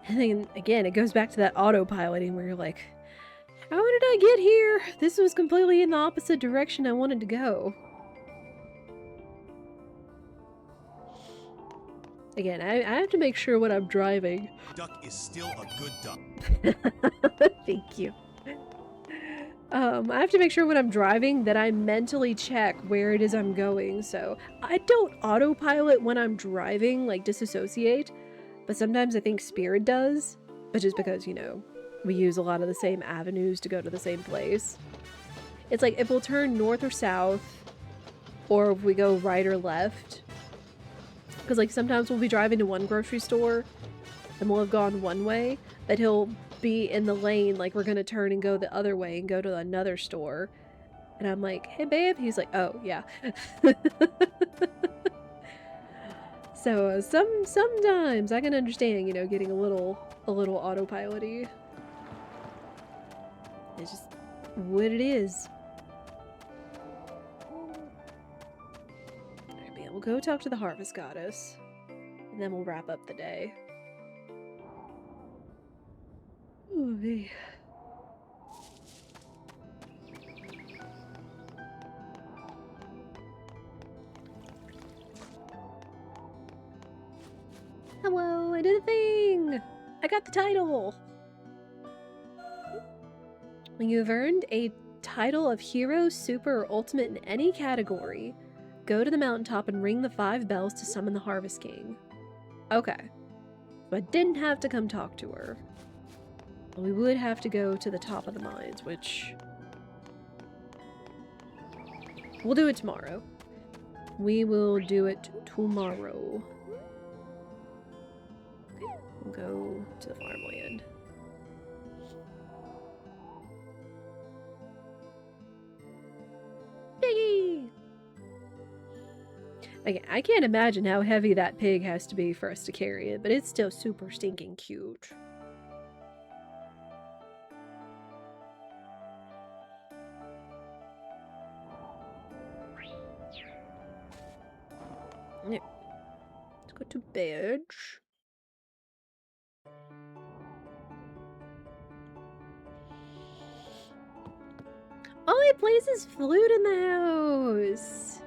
And then, again, it goes back to that autopiloting where you're like, how did I get here? This was completely in the opposite direction I wanted to go. Again, I have to make sure when I'm driving. Duck is still a good duck. Thank you. I have to make sure when I'm driving that I mentally check where it is I'm going, so I don't autopilot when I'm driving, like disassociate, but sometimes I think Spirit does, but just because, you know, we use a lot of the same avenues to go to the same place. It's like if we'll turn north or south, or if we go right or left, because like sometimes we'll be driving to one grocery store and we'll have gone one way, but he'll be in the lane like we're gonna turn and go the other way and go to another store, and I'm like, hey babe, he's like, oh yeah. So sometimes I can understand, you know, getting a little autopilot-y. It's just what it is. Alright, man, we'll go talk to the Harvest Goddess, and then we'll wrap up the day. Ooh, hello, I did a thing! I got the title! You have earned a title of hero, super, or ultimate in any category. Go to the mountaintop and ring the 5 bells to summon the Harvest King. Okay. So I didn't have to come talk to her. But we would have to go to the top of the mines, which... we'll do it tomorrow. We will do it tomorrow. Okay, we'll go to the farmland. Piggy! Okay, I can't imagine how heavy that pig has to be for us to carry it, but it's still super stinking cute. Yeah. Let's go to bed. Oh, he plays his flute in the house!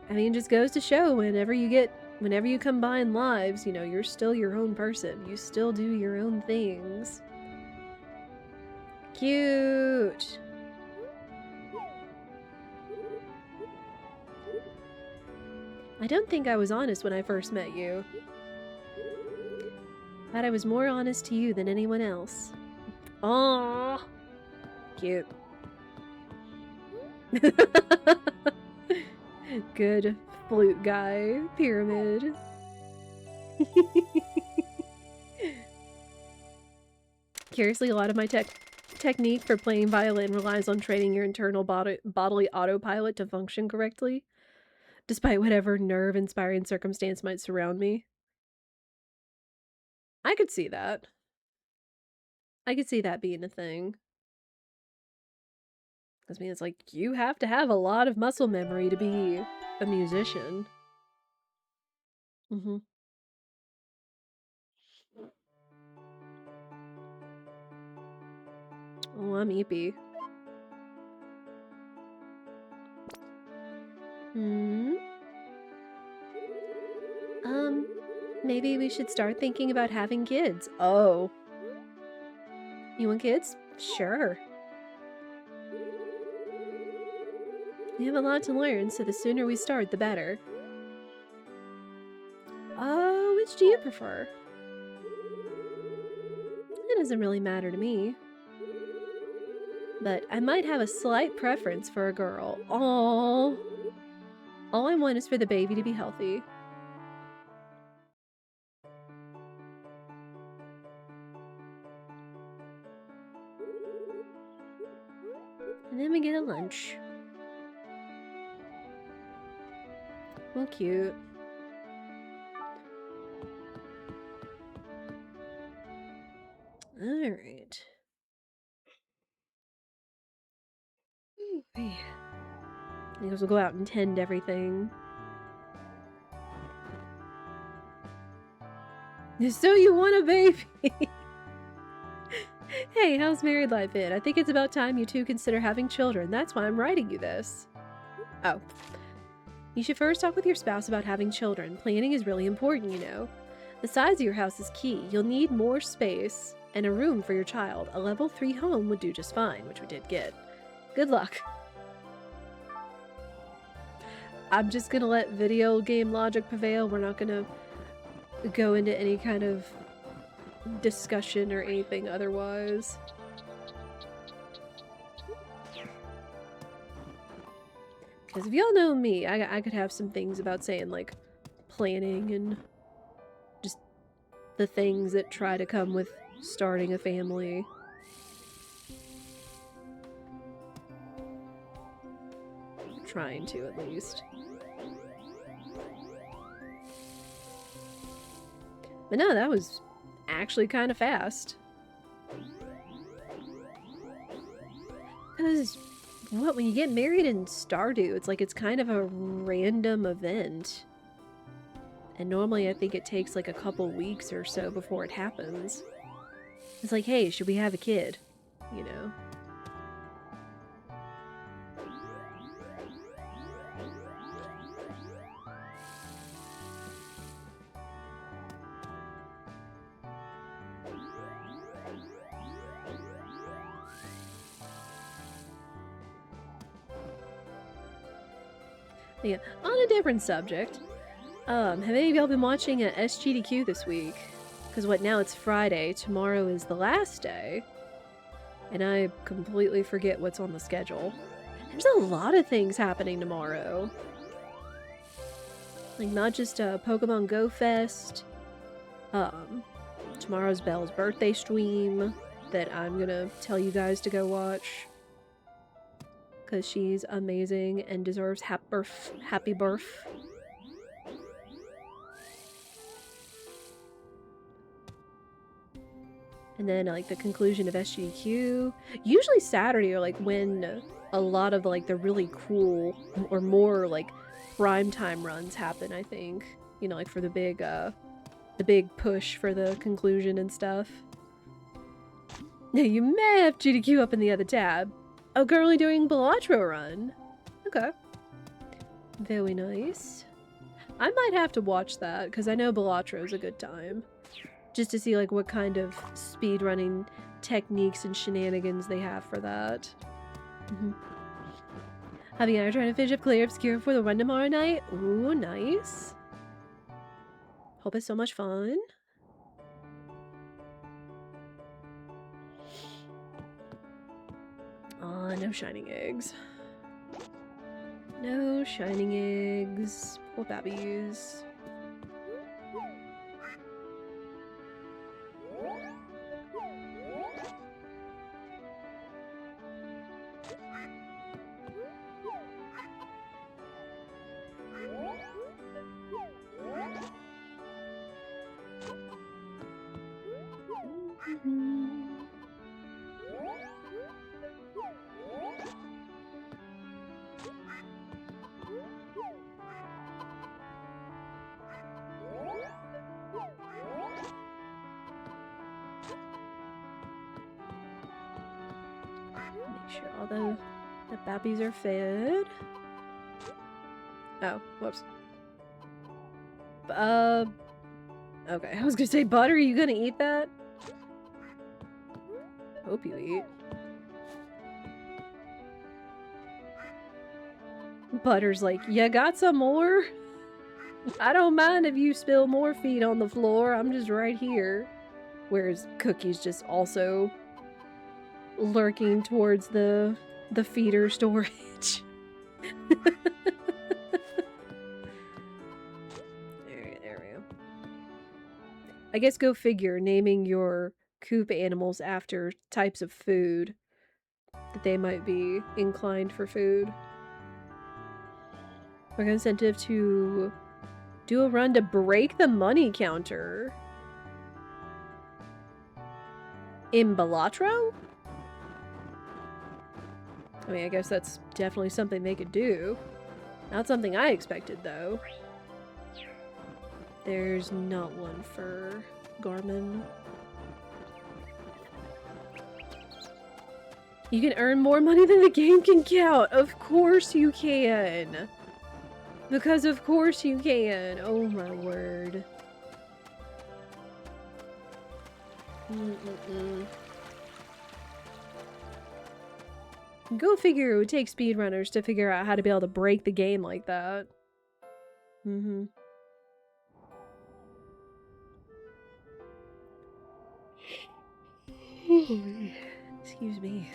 I mean, just goes to show whenever you combine lives, you know, you're still your own person. You still do your own things. Cute! I don't think I was honest when I first met you. But I was more honest to you than anyone else. Aww! Cute. Good flute guy. Pyramid. Curiously, a lot of my technique for playing violin relies on training your internal bodily autopilot to function correctly, despite whatever nerve-inspiring circumstance might surround me. I could see that. I could see that being a thing. Because I mean, it's like, you have to have a lot of muscle memory to be a musician. Mm-hmm. Oh, I'm eepy. Maybe we should start thinking about having kids. Oh. You want kids? Sure. We have a lot to learn, so the sooner we start, the better. Oh, which do you prefer? It doesn't really matter to me. But I might have a slight preference for a girl. Aww. All I want is for the baby to be healthy. And then we get a lunch. Well, cute. Alright. I guess we'll go out and tend everything. So you want a baby? Hey, how's married life been? I think it's about time you two consider having children. That's why I'm writing you this. Oh. You should first talk with your spouse about having children. Planning is really important, you know. The size of your house is key. You'll need more space and a room for your child. A level 3 home would do just fine, which we did get. Good luck. I'm just gonna let video game logic prevail. We're not gonna go into any kind of discussion or anything otherwise. Because if y'all know me, I could have some things about saying, like, planning and just the things that try to come with starting a family. Trying to, at least. But no, that was actually kind of fast. Because, what, when you get married in Stardew, it's like it's kind of a random event. And normally I think it takes like a couple weeks or so before it happens. It's like, hey, should we have a kid? You know? Yeah, on a different subject. Have any of y'all been watching SGDQ this week? Because now it's Friday, tomorrow is the last day. And I completely forget what's on the schedule. There's a lot of things happening tomorrow. Like, not just Pokemon Go Fest. Tomorrow's Belle's birthday stream that I'm gonna tell you guys to go watch. Because she's amazing and deserves happy birth. And then, like, the conclusion of SGDQ. Usually Saturday are, like, when a lot of, like, the really cool or more, like, primetime runs happen, I think. You know, like, for the big push for the conclusion and stuff. Now, you may have GDQ up in the other tab. Oh, currently doing Balatro run. Okay. Very nice. I might have to watch that, because I know Balatro's a good time. Just to see, like, what kind of speedrunning techniques and shenanigans they have for that. Having I trying to finish up Clear Obscure for the run tomorrow night? Ooh, nice. Hope it's so much fun. Aw, no shining eggs. No shining eggs. Poor babbies. Make sure all the babbies are fed. Oh, whoops. Okay, I was gonna say, Butter, are you gonna eat that? Hope you eat. Butter's like, you got some more? I don't mind if you spill more feed on the floor, I'm just right here. Whereas Cookie's just also lurking towards the feeder storage. There we go. I guess go figure, naming your coop animals after types of food that they might be inclined for food. We're gonna incentive to do a run to break the money counter. In Balatro? I mean, I guess that's definitely something they could do. Not something I expected, though. There's not one for Garmin. You can earn more money than the game can count! Of course you can! Because of course you can! Oh my word. Go figure it would take speedrunners to figure out how to be able to break the game like that. Excuse me.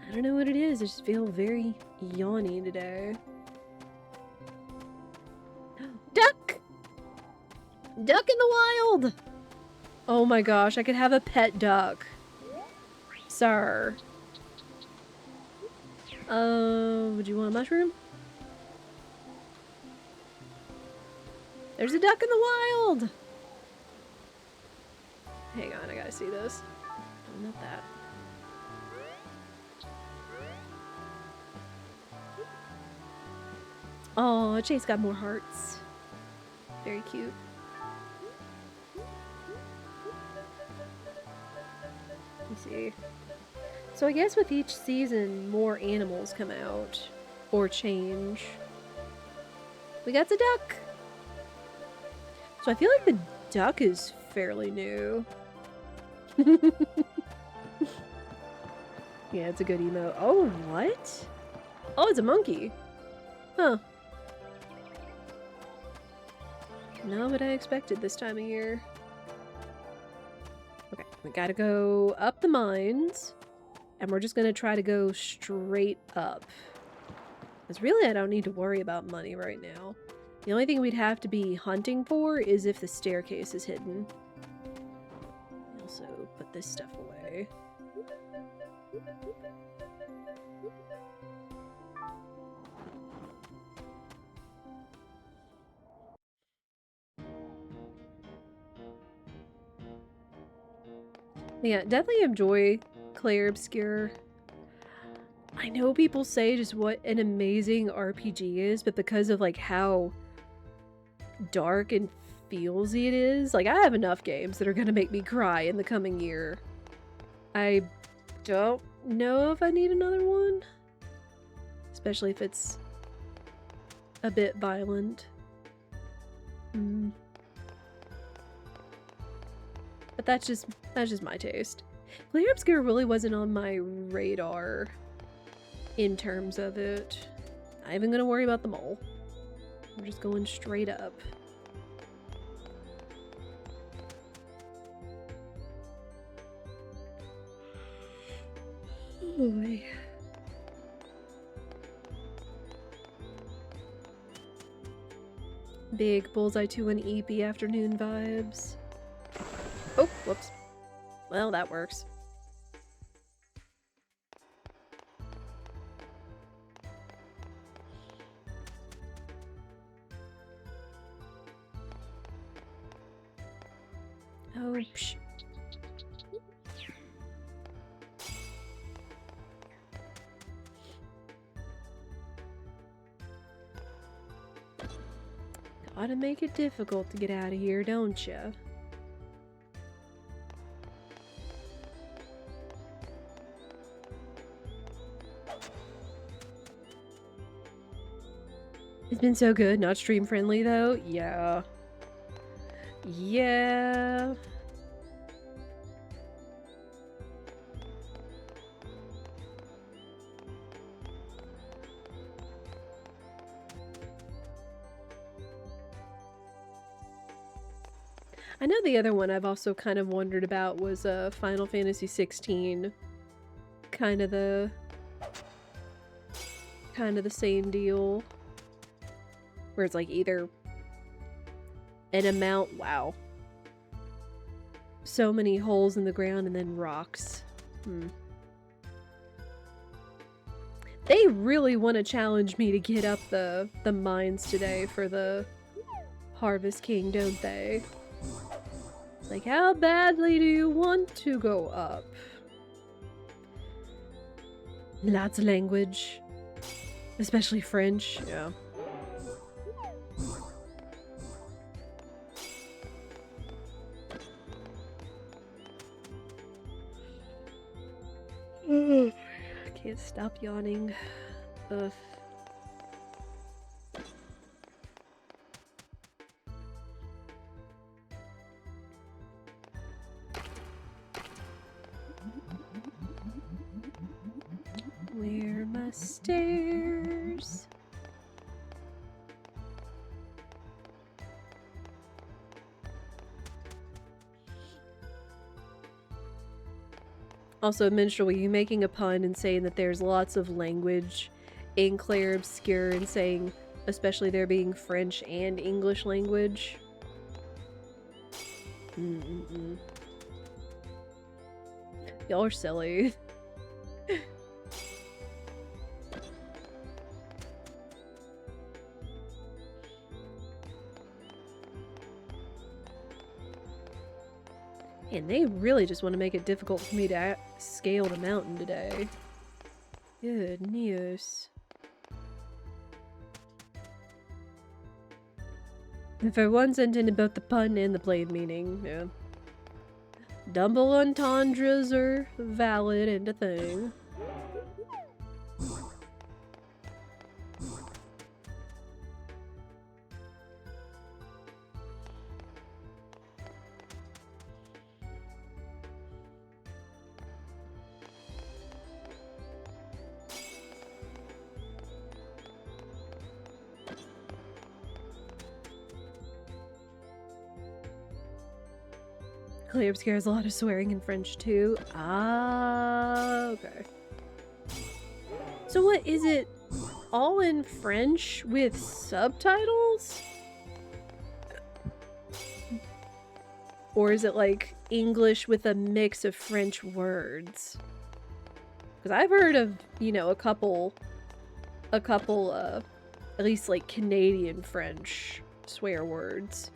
I don't know what it is, I just feel very yawny today. Duck! Duck in the wild! Oh my gosh, I could have a pet duck. Sir. Would you want a mushroom? There's a duck in the wild! Hang on, I gotta see this. Oh, not that. Oh, Chase got more hearts. Very cute. Let me see. So I guess with each season, more animals come out. Or change. We got the duck! So I feel like the duck is fairly new. Yeah, it's a good emote. Oh, what? Oh, it's a monkey. Huh. Not what I expected this time of year. Okay, we gotta go up the mines, and we're just gonna try to go straight up. Because really, I don't need to worry about money right now. The only thing we'd have to be hunting for is if the staircase is hidden. Also, put this stuff away. Yeah, definitely enjoy Clair Obscure. I know people say just what an amazing RPG is, but because of like how dark and feelsy it is, like I have enough games that are gonna make me cry in the coming year. I don't know if I need another one, especially if it's a bit violent. But that's just my taste. Clair Obscure really wasn't on my radar in terms of it. Not even gonna worry about the mole. I'm just going straight up. Oh boy. Big Bullseye 2 and EP afternoon vibes. Oh, whoops. Well, that works. Oh, psh. Gotta make it difficult to get out of here, don't ya? It's been so good, not stream friendly though? Yeah. Yeah. I know the other one I've also kind of wondered about was Final Fantasy 16. Kind of the same deal. Where it's like either an amount, wow. So many holes in the ground and then rocks. They really want to challenge me to get up the mines today for the Harvest King, don't they? Like, how badly do you want to go up? Lots of language. Especially French, yeah. I can't stop yawning. Ugh. Where are my stairs? Also, Minstrel, were you making a pun and saying that there's lots of language in Clair Obscure and saying, especially there being French and English language? Y'all are silly. And they really just want to make it difficult for me to scale the mountain today. Good news. For one sentence about the pun and the plain meaning, yeah. Double entendres are valid and a thing. Clay Obscure has a lot of swearing in French too. Ah, okay. So what is it? All in French with subtitles? Or is it like English with a mix of French words? Because I've heard of, you know, a couple, at least like Canadian French swear words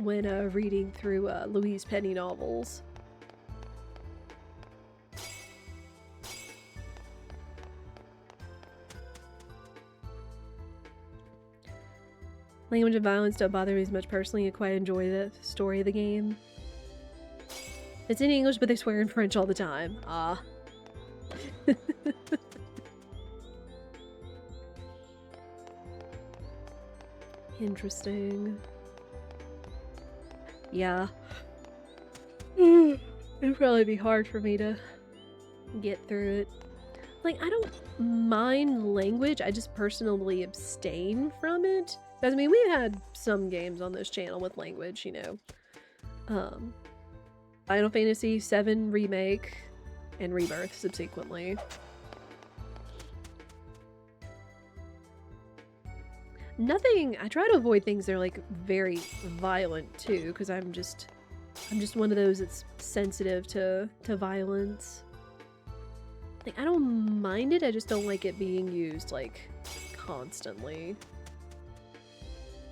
when reading through Louise Penny novels. Language and violence don't bother me as much personally. I quite enjoy the story of the game. It's in English, but they swear in French all the time. Ah. Interesting. Yeah. It'd probably be hard for me to get through it. Like, I don't mind language, I just personally abstain from it. Because, I mean, we've had some games on this channel with language, you know. Final Fantasy VII Remake and Rebirth subsequently. Nothing, I try to avoid things that are like very violent too, because I'm just one of those that's sensitive to violence. Like, I don't mind it, I just don't like it being used like constantly.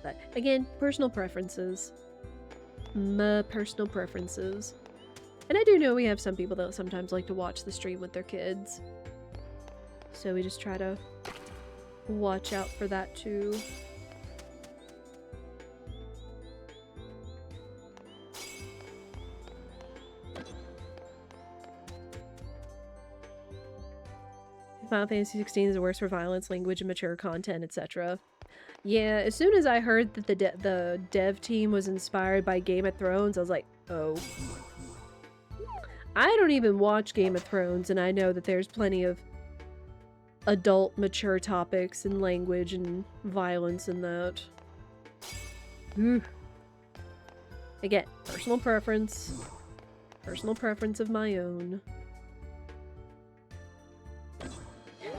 But again, personal preferences. My personal preferences. And I do know we have some people that sometimes like to watch the stream with their kids. So we just try to watch out for that too. Final Fantasy 16 is the worst for violence, language, and mature content, etc. Yeah, as soon as I heard that the dev team was inspired by Game of Thrones, I was like, oh. I don't even watch Game of Thrones, and I know that there's plenty of adult, mature topics and language and violence in that. Again, personal preference. Personal preference of my own.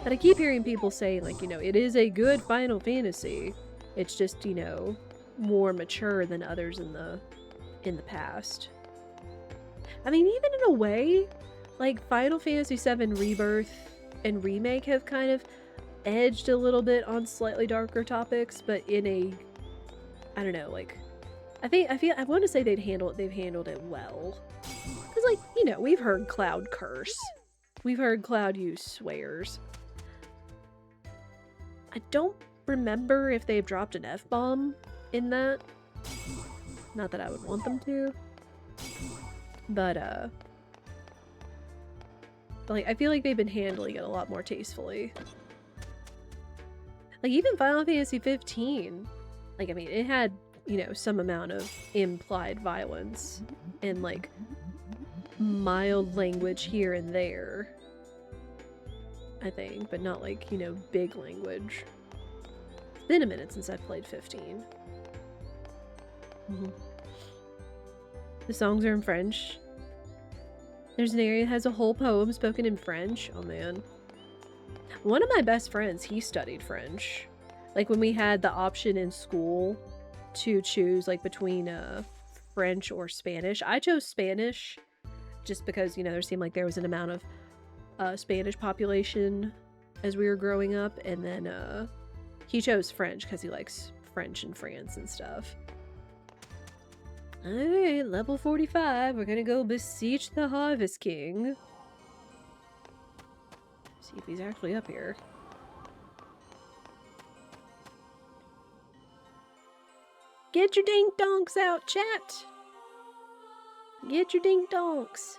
But I keep hearing people say, like, you know, it is a good Final Fantasy. It's just, you know, more mature than others in the past. I mean, even in a way, like, Final Fantasy VII Rebirth and Remake have kind of edged a little bit on slightly darker topics, but in a, I don't know, like, I want to say they've handled it well. Because, like, you know, we've heard Cloud curse. We've heard Cloud use swears. I don't remember if they've dropped an F-bomb in that. Not that I would want them to. But, like, I feel like they've been handling it a lot more tastefully. Like, even Final Fantasy 15, like, I mean, it had, you know, some amount of implied violence and, like, mild language here and there, I think, but not, like, you know, big language. It's been a minute since I've played 15. The songs are in French. There's an area that has a whole poem spoken in French. Oh, man. One of my best friends, he studied French. Like, when we had the option in school to choose, like, between French or Spanish, I chose Spanish just because, you know, there seemed like there was an amount of Spanish population as we were growing up, and then he chose French because he likes French in France and stuff. Alright, level 45. We're gonna go beseech the Harvest King. See if he's actually up here. Get your dink donks out, chat! Get your dink donks!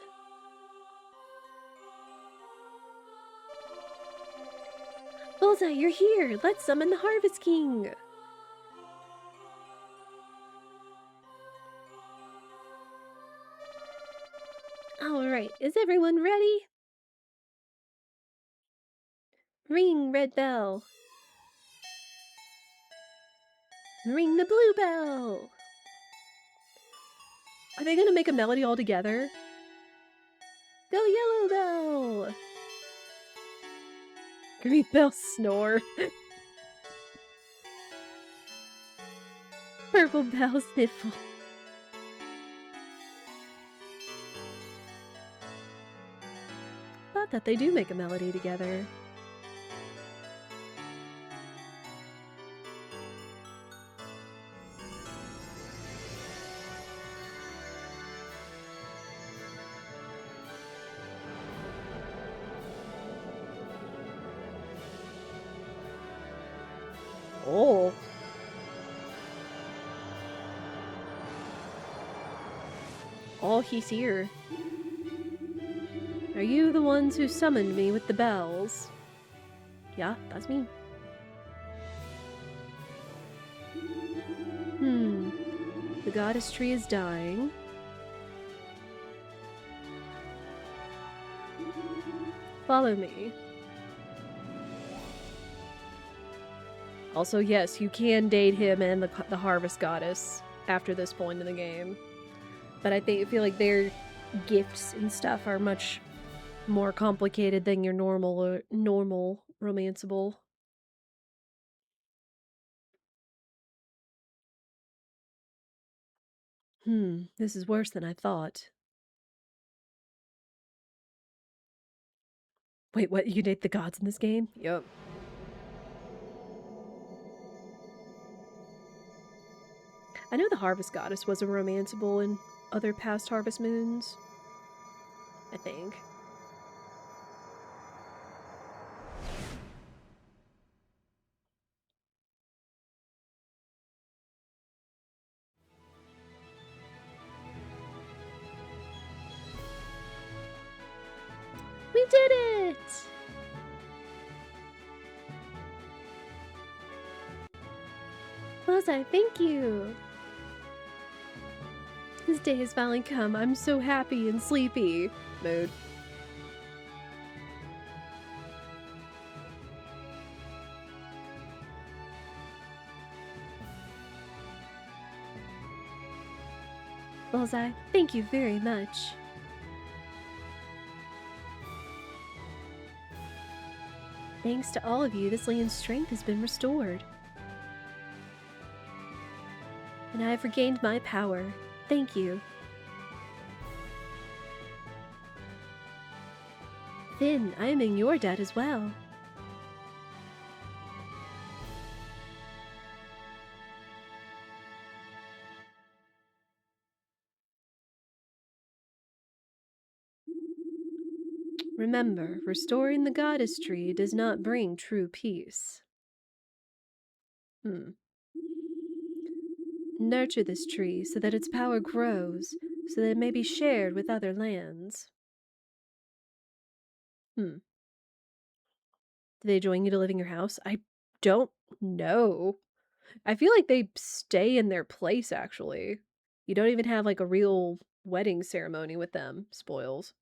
Bullseye, you're here! Let's summon the Harvest King! Alright, is everyone ready? Ring, red bell. Ring the blue bell. Are they gonna make a melody all together? Go Yellow Bell! Green Bell snore. Purple Bell sniffle. Thought that they do make a melody together. Oh. Oh, he's here. Are you the ones who summoned me with the bells? Yeah, that's me. The goddess tree is dying. Follow me. Also, yes, you can date him and the harvest goddess after this point in the game. But I feel like their gifts and stuff are much more complicated than your normal romanceable. This is worse than I thought. Wait, what? You date the gods in this game? Yup. I know the harvest goddess was a romanceable in other past harvest moons. I think. We did it! Bullseye, thank you! This day has finally come. I'm so happy and sleepy. Mood. Bullseye, thank you very much. Thanks to all of you, this land's strength has been restored. And I have regained my power. Thank you. Finn, I am in your debt as well. Remember, restoring the goddess tree does not bring true peace. Nurture this tree so that its power grows, so that it may be shared with other lands. Do they join you to live in your house? I don't know. I feel like they stay in their place, actually. You don't even have, like, a real wedding ceremony with them. Spoils.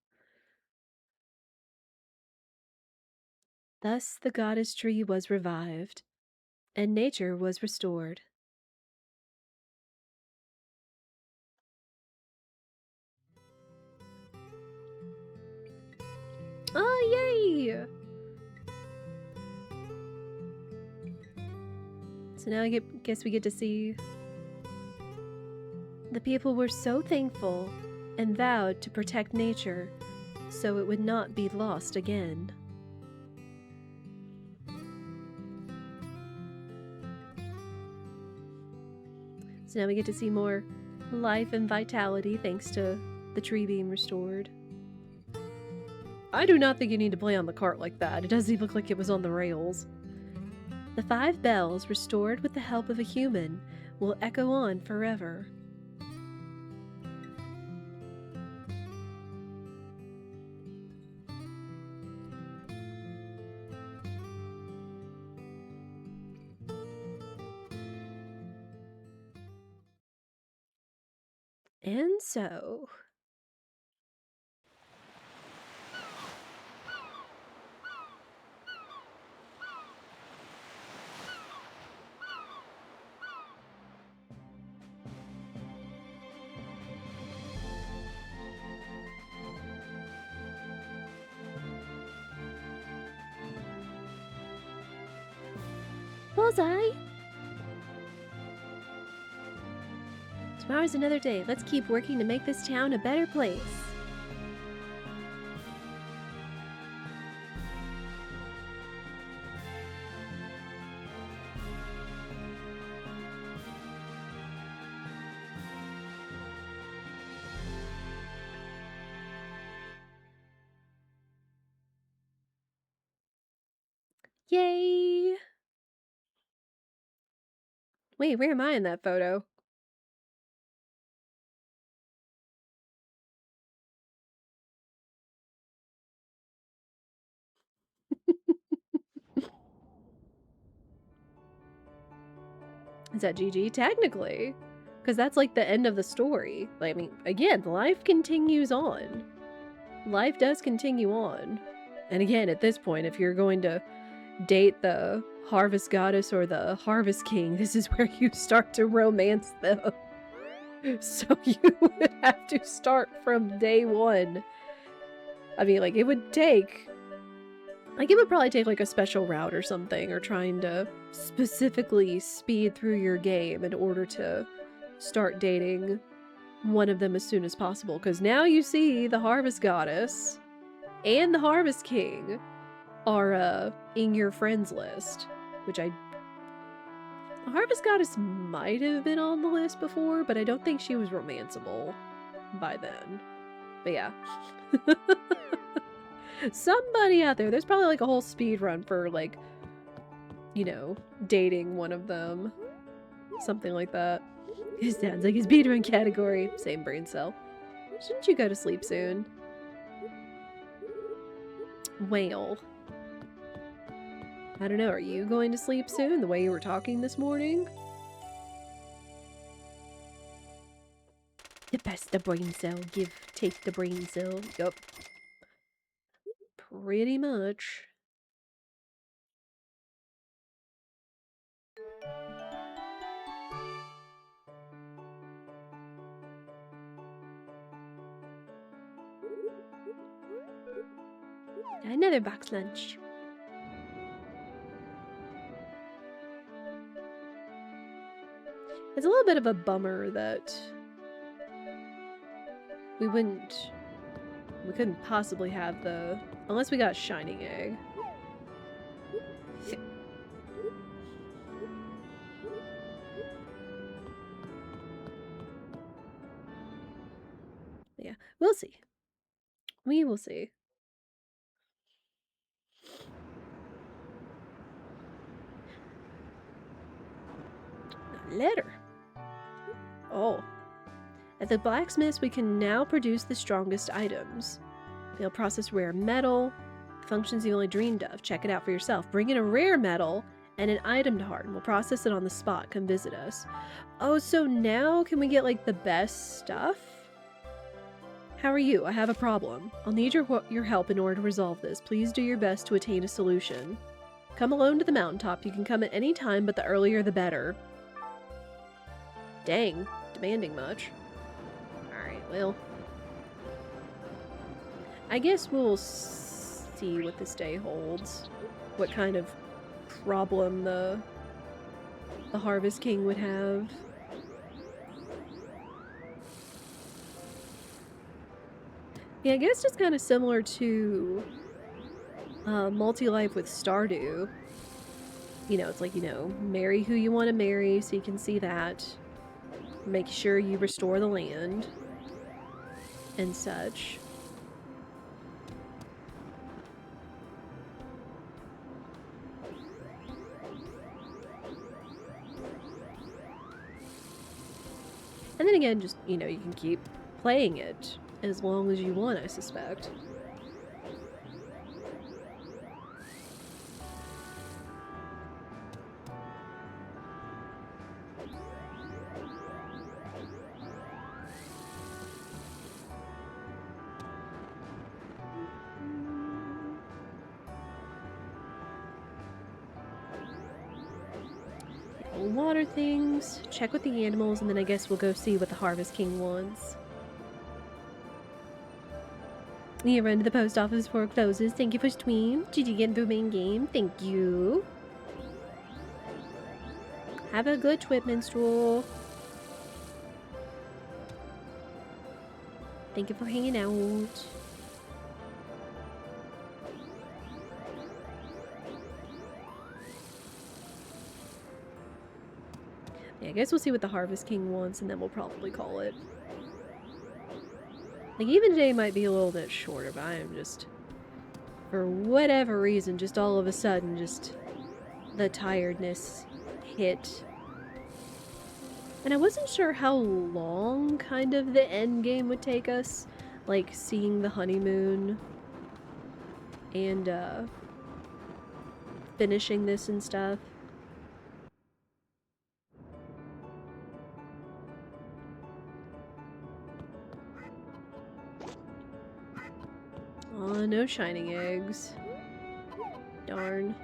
Thus the goddess tree was revived, and nature was restored. Oh, yay! So now I guess we get to see... The people were so thankful and vowed to protect nature so it would not be lost again. So now we get to see more life and vitality thanks to the tree being restored. I do not think you need to play on the cart like that. It doesn't even look like it was on the rails. The 5 bells, restored with the help of a human, will echo on forever. And so... Bullseye! Tomorrow's another day. Let's keep working to make this town a better place. Yay! Wait, where am I in that photo? Is that GG? Technically. Because that's like the end of the story. Like, I mean, again, life continues on. Life does continue on. And again, at this point, if you're going to date the Harvest Goddess or the Harvest King, this is where you start to romance them. So you would have to start from day one. I mean, like, it would take... Like, it would probably take, like, a special route or something, or trying to specifically speed through your game in order to start dating one of them as soon as possible. Because now you see the Harvest Goddess and the Harvest King are, in your friends list, which the Harvest Goddess might have been on the list before, but I don't think she was romanceable by then. But yeah. Somebody out there's probably like a whole speed run for, like, you know, dating one of them. Something like that. It sounds like a speedrun category. Same brain cell. Shouldn't you go to sleep soon? Well. I don't know, are you going to sleep soon, the way you were talking this morning? Pass the brain cell. Take the brain cell. Yup. Pretty much. Another box lunch. It's a little bit of a bummer that we couldn't possibly have unless we got Shining Egg. Yeah, we'll see. We will see. A letter. Oh. At the blacksmiths, we can now produce the strongest items. They'll process rare metal, functions you only dreamed of. Check it out for yourself. Bring in a rare metal and an item to harden. We'll process it on the spot. Come visit us. Oh, so now can we get, like, the best stuff? How are you? I have a problem. I'll need your help in order to resolve this. Please do your best to attain a solution. Come alone to the mountaintop. You can come at any time, but the earlier the better. Dang, demanding much. Alright, well. I guess we'll see what this day holds. What kind of problem the Harvest King would have. Yeah, I guess just kind of similar to Multi-Life with Stardew. You know, it's like, you know, marry who you want to marry so you can see that. Make sure you restore the land and such. And then again, just, you know, you can keep playing it as long as you want, I suspect. Water things, check with the animals, and then I guess we'll go see what the Harvest King wants. You run to the post office before it closes. Thank you for stream. Did you get into the main game? Thank you. Have a good twit minstrel. Thank you for hanging out. Yeah, I guess we'll see what the Harvest King wants, and then we'll probably call it. Like, even today might be a little bit shorter, but I am just, for whatever reason, just all of a sudden, just the tiredness hit. And I wasn't sure how long, kind of, the end game would take us. Like, seeing the honeymoon and, finishing this and stuff. Oh, no shining eggs. Darn.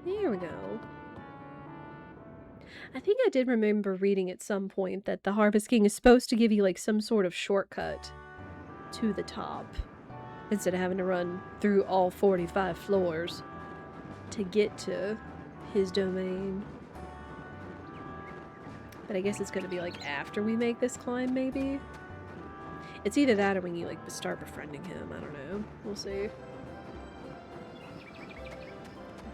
There we go. I think I did remember reading at some point that the Harvest King is supposed to give you like some sort of shortcut to the top instead of having to run through all 45 floors to get to his domain. But I guess it's going to be like after we make this climb, maybe? It's either that or when you like start befriending him. I don't know. We'll see.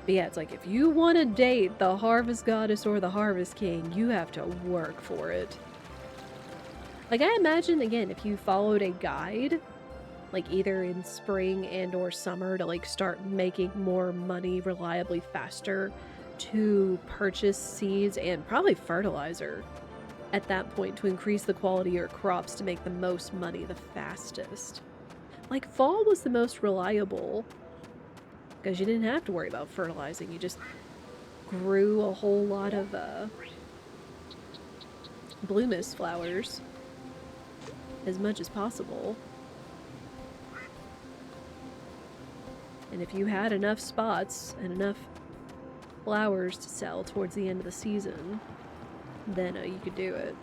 But yeah, it's like if you want to date the Harvest Goddess or the Harvest King, you have to work for it. Like, I imagine, again, if you followed a guide, like either in spring and or summer to like start making more money reliably faster to purchase seeds and probably fertilizer at that point to increase the quality of your crops to make the most money the fastest. Like, fall was the most reliable because you didn't have to worry about fertilizing. You just grew a whole lot of blue mist flowers as much as possible. And if you had enough spots and enough flowers to sell towards the end of the season, then you could do it.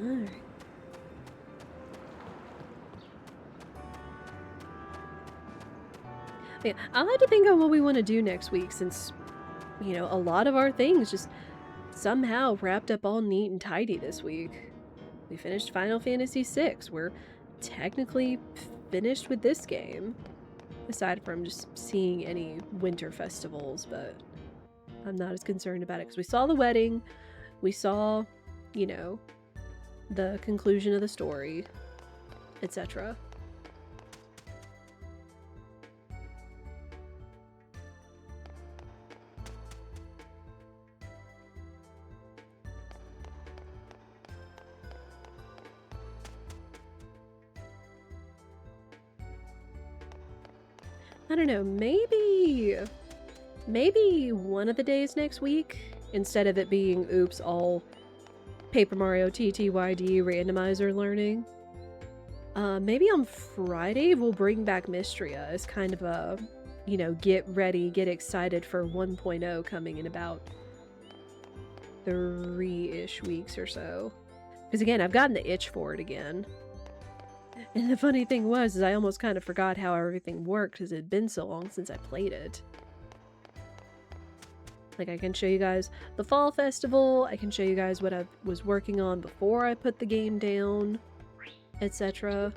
Alright. Yeah, I'll have to think on what we want to do next week since, you know, a lot of our things just somehow wrapped up all neat and tidy this week. We finished Final Fantasy VI. We're technically finished with this game. Aside from just seeing any winter festivals, but I'm not as concerned about it because we saw the wedding. We saw, you know, the conclusion of the story, etc. I don't know, maybe one of the days next week, instead of it being, oops, all Paper Mario TTYD randomizer learning. Maybe on Friday we'll bring back Mystria as kind of a, you know, get ready, get excited for 1.0 coming in about 3-ish weeks or so. Because again, I've gotten the itch for it again. And the funny thing was, is I almost kind of forgot how everything worked because it had been so long since I played it. Like, I can show you guys the fall festival, I can show you guys what I was working on before I put the game down, etc.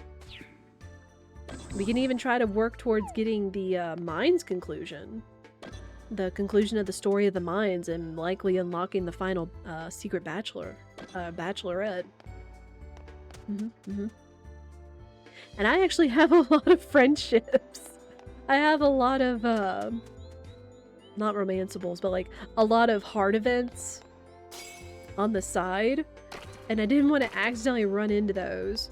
We can even try to work towards getting the mines conclusion. The conclusion of the story of the mines and likely unlocking the final secret bachelorette. And I actually have a lot of friendships. I have a lot of, not romanceables, but like a lot of heart events on the side. And I didn't want to accidentally run into those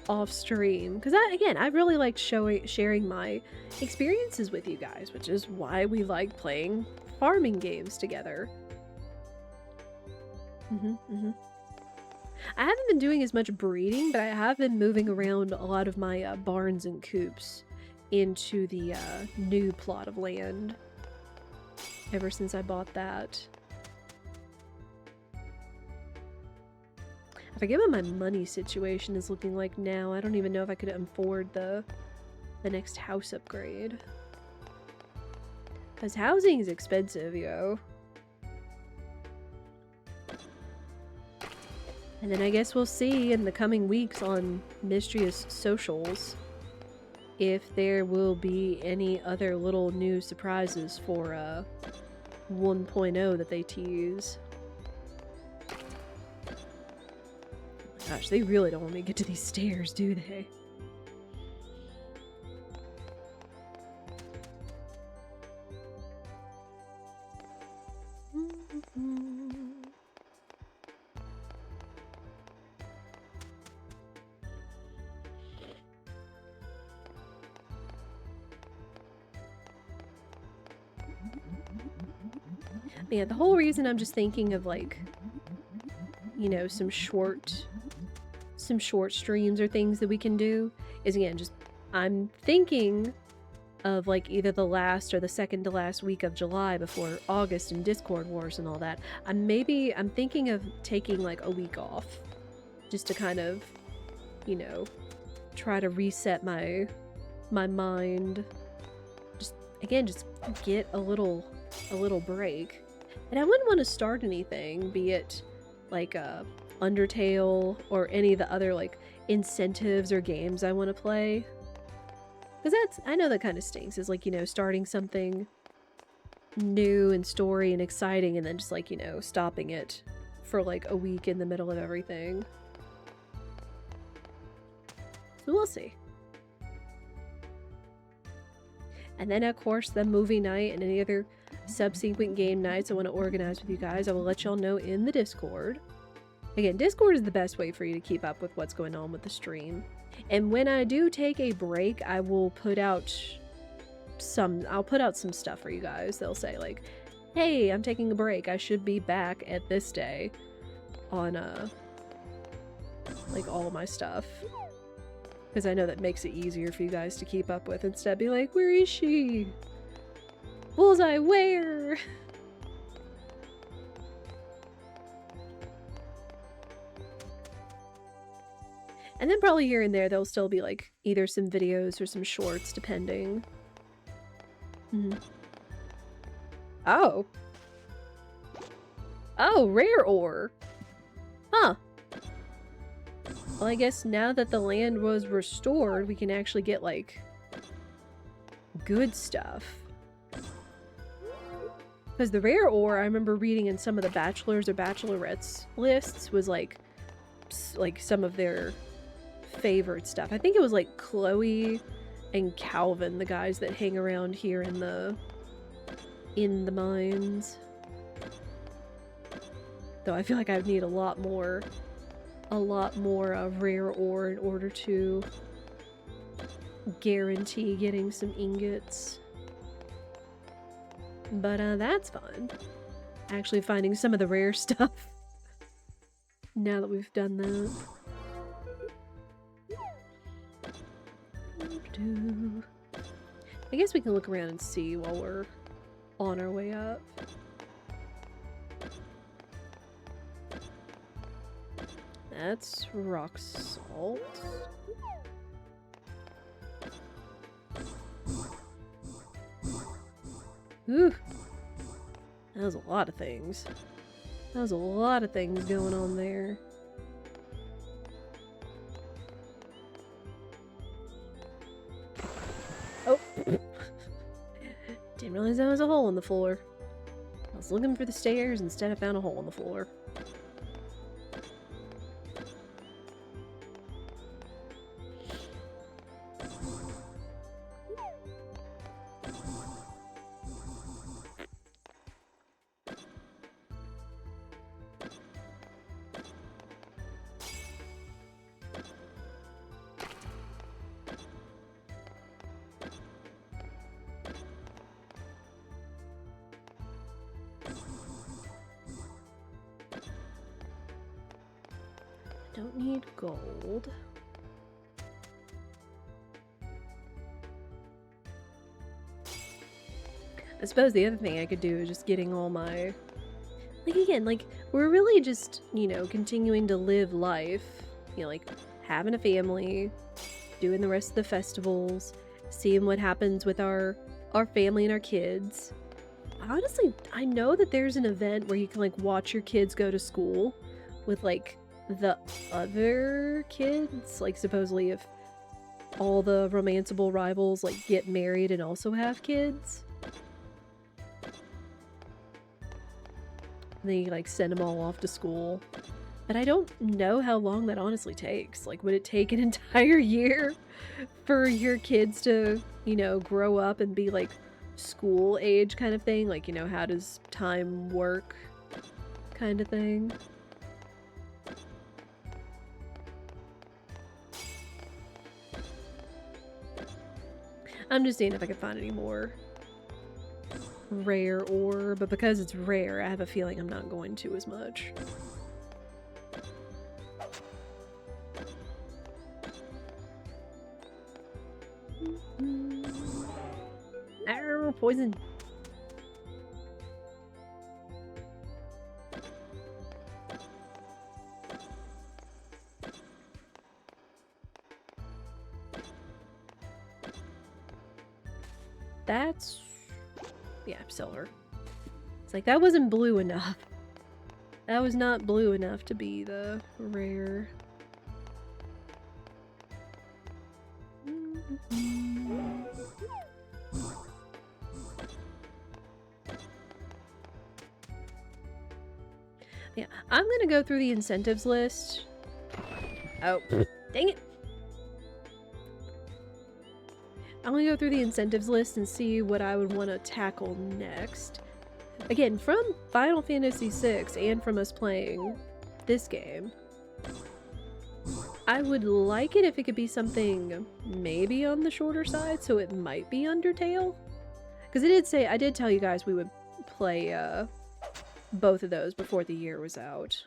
off stream, because again, I really liked sharing my experiences with you guys, which is why we like playing farming games together. I haven't been doing as much breeding, but I have been moving around a lot of my barns and coops into the new plot of land ever since I bought that. I forget what my money situation is looking like now. I don't even know if I could afford the next house upgrade. Because housing is expensive, yo. And then I guess we'll see in the coming weeks on Mistrious socials if there will be any other little new surprises for 1.0 that they tease. Gosh, they really don't want me to get to these stairs, do they? Yeah, the whole reason I'm just thinking of, like, you know, some short streams or things that we can do is, again, just I'm thinking of like either the last or the second to last week of July before August and Discord Wars and all that. I'm thinking of taking like a week off just to kind of, you know, try to reset my mind. Just get a little break. And I wouldn't want to start anything, be it like Undertale or any of the other like incentives or games I want to play. Because I know that kind of stinks, is like, you know, starting something new and story and exciting and then just like, you know, stopping it for like a week in the middle of everything. So we'll see. And then, of course, the movie night and any other subsequent game nights I want to organize with you guys, I will let y'all know in the Discord. Again, Discord is the best way for you to keep up with what's going on with the stream. And when I do take a break, I will put out some stuff for you guys. They'll say like, hey, I'm taking a break. I should be back at this day on like all of my stuff. Because I know that makes it easier for you guys to keep up with instead of be like, where is she? Bullseye, where? And then probably here and there, there'll still be like either some videos or some shorts, depending. Oh. Oh, rare ore. Huh. Well, I guess now that the land was restored, we can actually get like good stuff. Because the rare ore, I remember reading in some of the bachelors or bachelorettes lists was like some of their favorite stuff. I think it was like Chloe and Calvin, the guys that hang around here in the mines. Though I feel like I would need a lot more rare ore in order to guarantee getting some ingots. But that's fun. Actually finding some of the rare stuff now that we've done that. I guess we can look around and see while we're on our way up. That's rock salt. Ooh. That was a lot of things. That was a lot of things going on there. Oh. Didn't realize there was a hole in the floor. I was looking for the stairs, instead I found a hole in the floor. Don't need gold. I suppose the other thing I could do is just getting all my... Like, again, like, we're really just, you know, continuing to live life. You know, like, having a family, doing the rest of the festivals, seeing what happens with our family and our kids. Honestly, I know that there's an event where you can, like, watch your kids go to school with, like, the other kids. Like, supposedly if all the romanceable rivals, like, get married and also have kids. And then you, like, send them all off to school. But I don't know how long that honestly takes. Like, would it take an entire year for your kids to, you know, grow up and be, like, school age kind of thing? Like, you know, how does time work kind of thing? I'm just seeing if I can find any more rare ore, but because it's rare, I have a feeling I'm not going to as much. Arrow, poison. That's... yeah, silver. It's like, that wasn't blue enough. That was not blue enough to be the rare. Yeah, I'm gonna go through the incentives list. Oh, dang it. I'm gonna go through the incentives list and see what I would want to tackle next. Again, from Final Fantasy VI and from us playing this game, I would like it if it could be something maybe on the shorter side, so it might be Undertale. Because I did tell you guys we would play both of those before the year was out.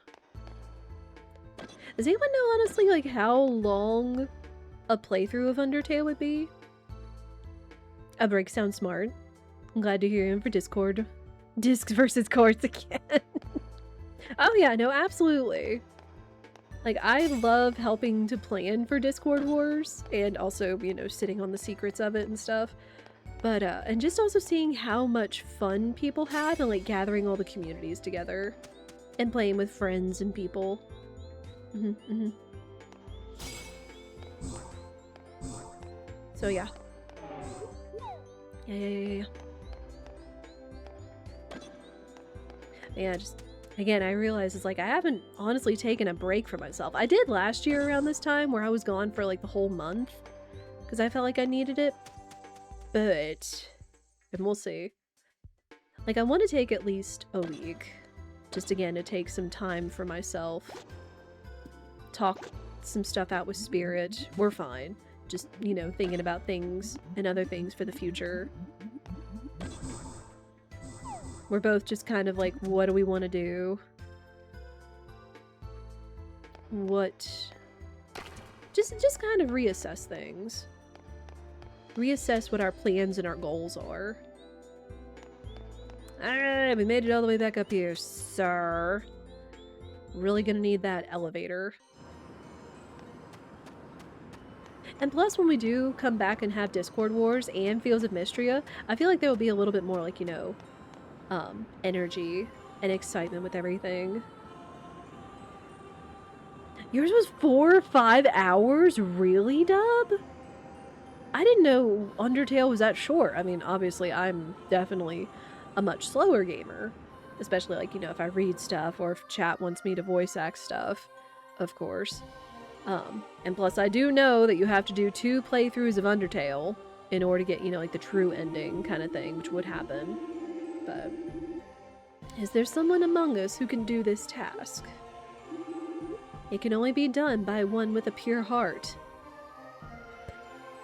Does anyone know, honestly, like, how long a playthrough of Undertale would be? A break sounds smart. I'm glad to hear him for Discord. Discs versus chords again. Oh yeah, no, absolutely. Like, I love helping to plan for Discord wars, and also, you know, sitting on the secrets of it and stuff. But, and just also seeing how much fun people have and, like, gathering all the communities together. And playing with friends and people. So, yeah. Yeah. Yeah, just, again, I realize it's like, I haven't honestly taken a break for myself. I did last year around this time where I was gone for, like, the whole month. Because I felt like I needed it. But, and we'll see. Like, I want to take at least a week. Just, again, to take some time for myself. Talk some stuff out with Spirit. We're fine. Just, you know, thinking about things and other things for the future. We're both just kind of like, what do we want to do? Just kind of reassess things. Reassess what our plans and our goals are. Alright, we made it all the way back up here, sir. Really gonna need that elevator. And plus, when we do come back and have Discord Wars and Fields of Mystria, I feel like there will be a little bit more, like, you know, energy and excitement with everything. Yours was 4 or 5 hours? Really, Dub? I didn't know Undertale was that short. I mean, obviously, I'm definitely a much slower gamer. Especially, like, you know, if I read stuff or if chat wants me to voice act stuff, of course. And plus I do know that you have to do 2 playthroughs of Undertale in order to get, you know, like the true ending kind of thing, which would happen. But is there someone among us who can do this task? It can only be done by one with a pure heart.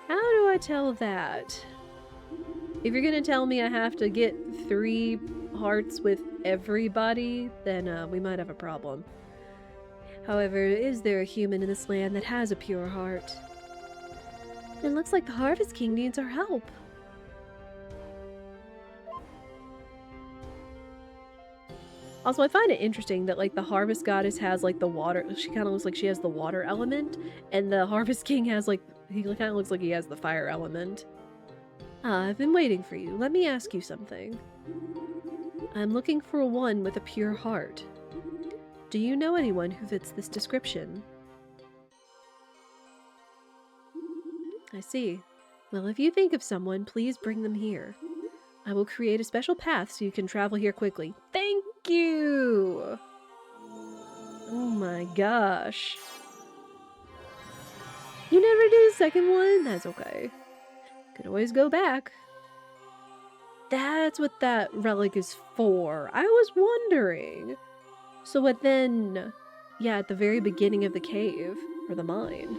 How do I tell that? If you're gonna tell me I have to get 3 hearts with everybody, then we might have a problem. However, is there a human in this land that has a pure heart? It looks like the Harvest King needs our help. Also, I find it interesting that, like, the Harvest Goddess has, like, the water. She kind of looks like she has the water element, and the Harvest King has, like, he kind of looks like he has the fire element. I've been waiting for you. Let me ask you something. I'm looking for one with a pure heart. Do you know anyone who fits this description? I see. Well, if you think of someone, please bring them here. I will create a special path so you can travel here quickly. Thank you! Oh my gosh. You never did a second one? That's okay. Could always go back. That's what that relic is for. I was wondering. So what then? Yeah, at the very beginning of the cave, or the mine.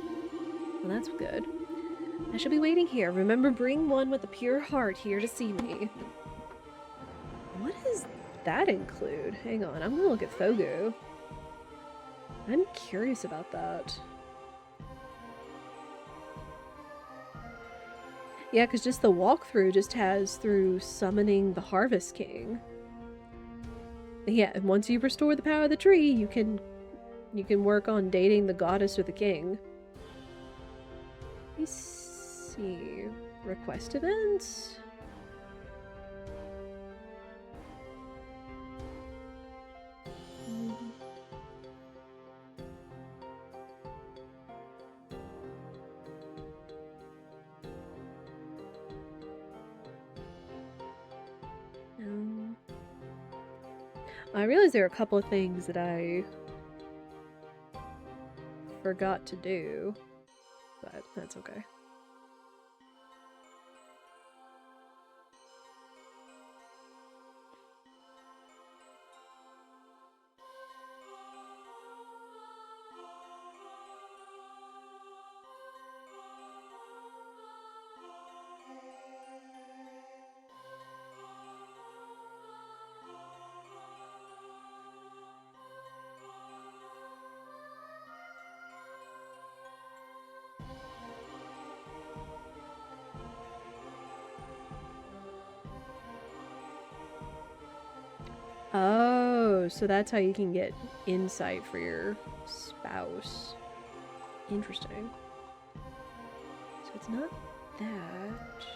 Well, that's good. I shall be waiting here. Remember, bring one with a pure heart here to see me. What does that include? Hang on, I'm gonna look at Fogu. I'm curious about that. Yeah, because just the walkthrough just has through summoning the Harvest King. Yeah, and once you restore the power of the tree, you can work on dating the goddess or the king. Let me see. Request events? I realize there are a couple of things that I forgot to do, but that's okay. Oh, so that's how you can get insight for your spouse. Interesting. So it's not that.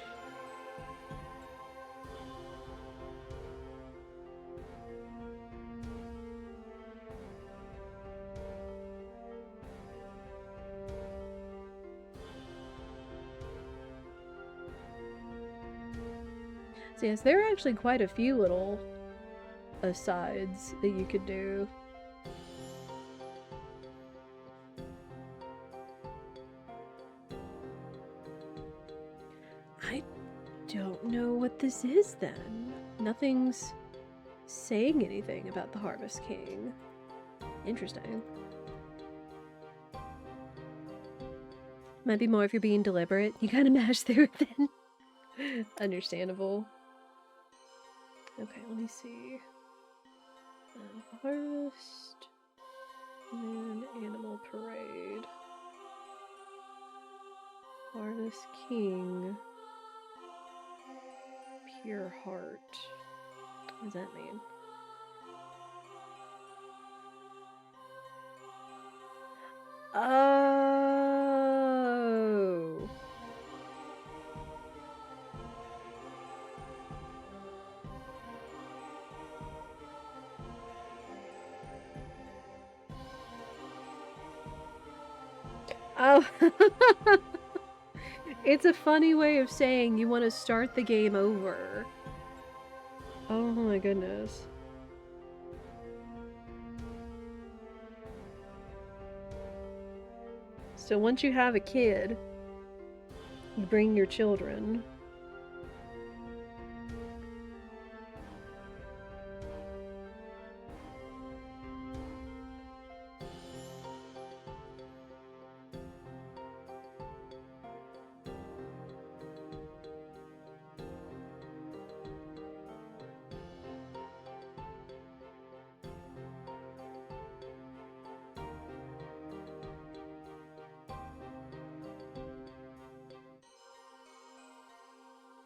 So yes, there are actually quite a few little asides that you could do. I don't know what this is then. Nothing's saying anything about the Harvest King. Interesting. Might be more if you're being deliberate. You kind of mash through it then. Understandable. Okay, let me see. Harvest. Moon Animal Parade. Harvest King. Pure Heart. What does that mean? Oh. Oh. It's a funny way of saying you want to start the game over. Oh my goodness. So once you have a kid, you bring your children.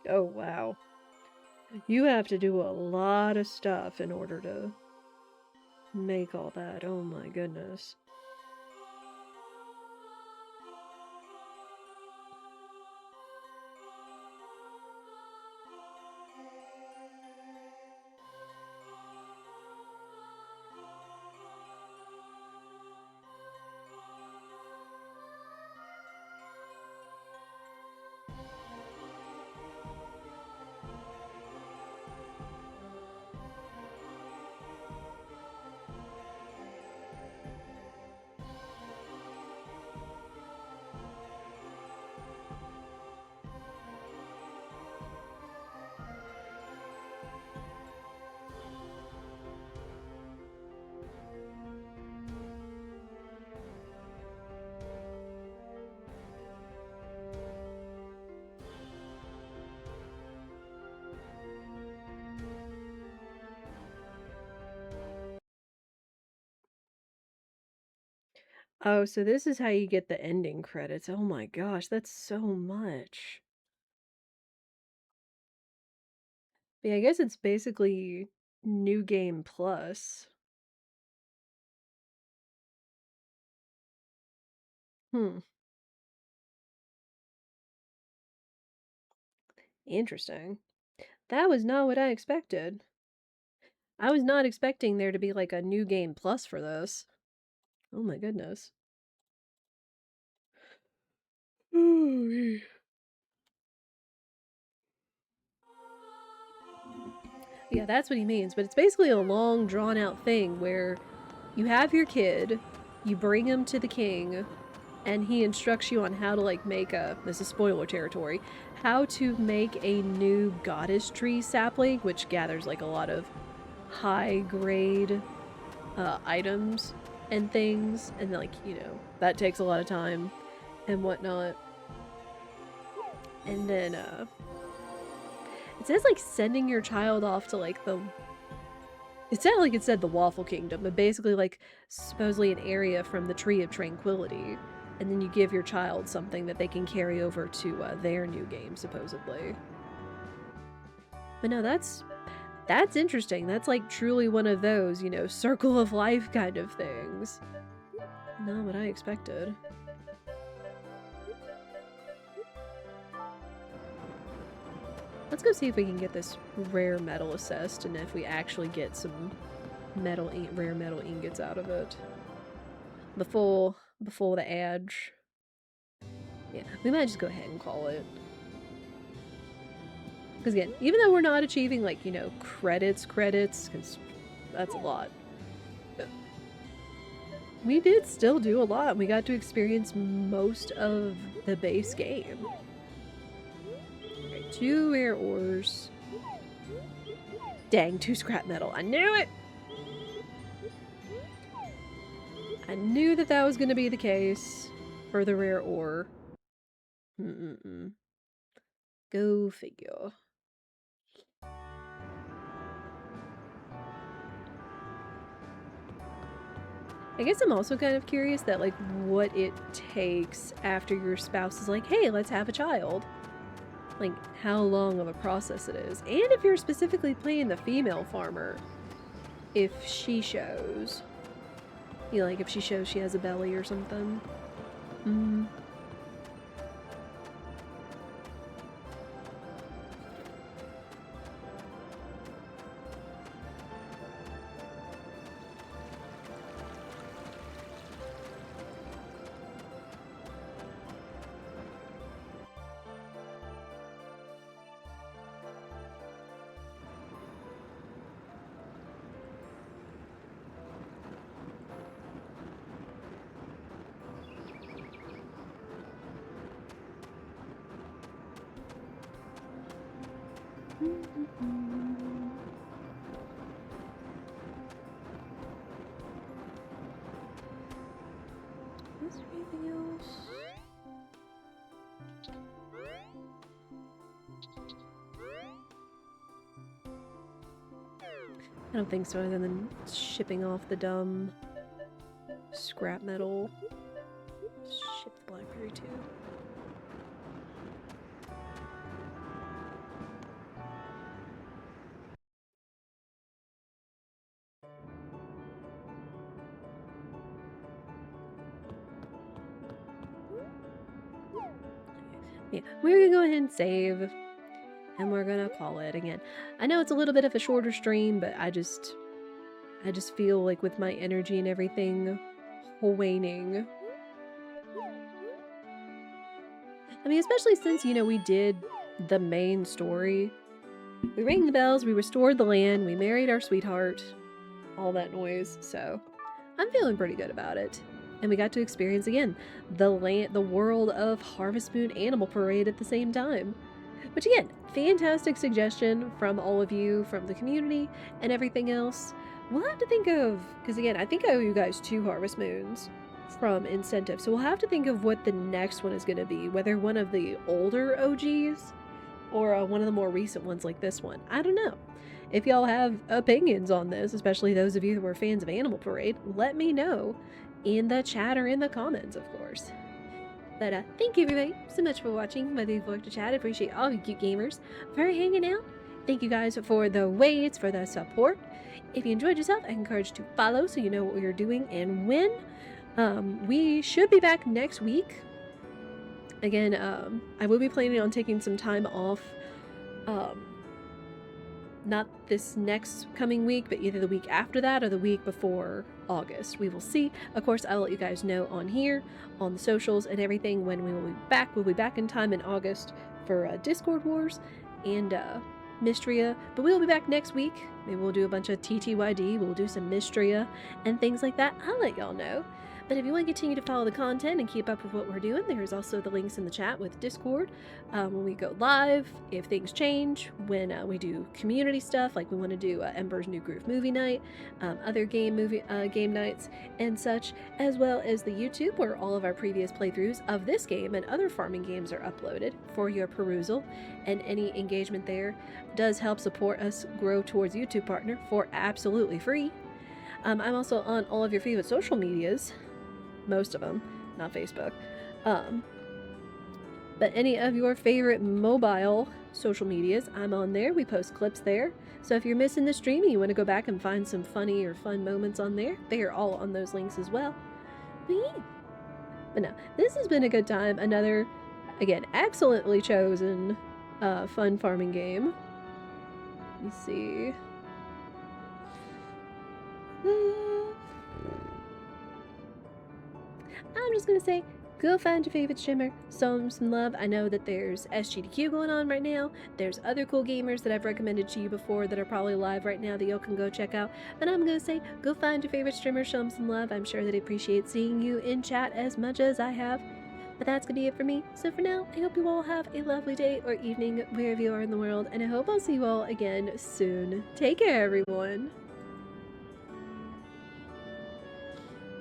Oh, wow. You have to do a lot of stuff in order to make all that. Oh my goodness. Oh, so this is how you get the ending credits. Oh my gosh, that's so much. Yeah, I guess it's basically New Game Plus. Hmm, interesting. That was not what I expected. I was not expecting there to be like a New Game Plus for this. Oh my goodness. Yeah, that's what he means, but it's basically a long, drawn out thing where you have your kid, you bring him to the king, and he instructs you on how to, like, make a— this is spoiler territory— how to make a new goddess tree sapling, which gathers, like, a lot of high-grade items and things, and, like, you know, that takes a lot of time and whatnot. And then, it says, like, sending your child off to, like, the— it sounded like it said the Waffle Kingdom, but basically, like, supposedly an area from the Tree of Tranquility. And then you give your child something that they can carry over to their new game, supposedly. But no, that's interesting. That's like truly one of those, you know, circle of life kind of things. Not what I expected. Let's go see if we can get this rare metal assessed, and if we actually get some rare metal ingots out of it before the edge. Yeah, we might just go ahead and call it. Because again, even though we're not achieving, like, you know, credits, because that's a lot, we did still do a lot. We got to experience most of the base game. Okay, 2 rare ores. Dang, 2 scrap metal. I knew it! I knew that that was going to be the case for the rare ore. Go figure. I guess I'm also kind of curious that, like, what it takes after your spouse is like, hey, let's have a child. Like, how long of a process it is. And if you're specifically playing the female farmer, if she shows. You know, like, if she shows she has a belly or something. Is there anything else? I don't think so, other than shipping off the dumb scrap metal. Ship the blackberry too. Yeah, we're gonna go ahead and save, and we're gonna call it again. I know it's a little bit of a shorter stream, but I just feel like with my energy and everything waning. I mean, especially since, you know, we did the main story. We rang the bells, we restored the land, we married our sweetheart, all that noise, so I'm feeling pretty good about it. And we got to experience again the world of Harvest Moon Animal Parade at the same time. Which again, fantastic suggestion from all of you, from the community and everything else. We'll have to think of, because again, I think I owe you guys 2 Harvest Moons from incentive, so we'll have to think of what the next one is going to be, whether one of the older OGs or one of the more recent ones like this one. I don't know. If y'all have opinions on this, especially those of you who are fans of Animal Parade, let me know in the chat or in the comments, of course. But thank you everybody so much for watching my Leave Work to Chat. I appreciate all you cute gamers for hanging out. Thank you guys for the waits, for the support. If you enjoyed yourself, I encourage you to follow so you know what we are doing and when. We should be back next week. Again, I will be planning on taking some time off. Not this next coming week, but either the week after that or the week before August. We will see. Of course, I'll let you guys know on here, on the socials and everything when we will be back. We'll be back in time in August for Discord Wars and Mystria. But we'll be back next week. Maybe we'll do a bunch of TTYD. We'll do some Mystria and things like that. I'll let y'all know. But if you want to continue to follow the content and keep up with what we're doing, there's also the links in the chat with Discord. When we go live, if things change, when we do community stuff, like we want to do Ember's New Groove movie night, other game nights and such, as well as the YouTube where all of our previous playthroughs of this game and other farming games are uploaded for your perusal, and any engagement there does help support us grow towards YouTube partner for absolutely free. I'm also on all of your favorite social medias. Most of them, not Facebook. But any of your favorite mobile social medias, I'm on there. We post clips there. So if you're missing the stream and you want to go back and find some funny or fun moments on there, they are all on those links as well. But no, this has been a good time. Another, again, excellently chosen fun farming game. Let me see. I'm just gonna say, go find your favorite streamer, show them some love. I know that there's SGDQ going on right now. There's other cool gamers that I've recommended to you before that are probably live right now that y'all can go check out. But I'm gonna say, go find your favorite streamer, show them some love. I'm sure they appreciate seeing you in chat as much as I have. But that's gonna be it for me. So for now, I hope you all have a lovely day or evening wherever you are in the world, and I hope I'll see you all again soon. Take care, everyone.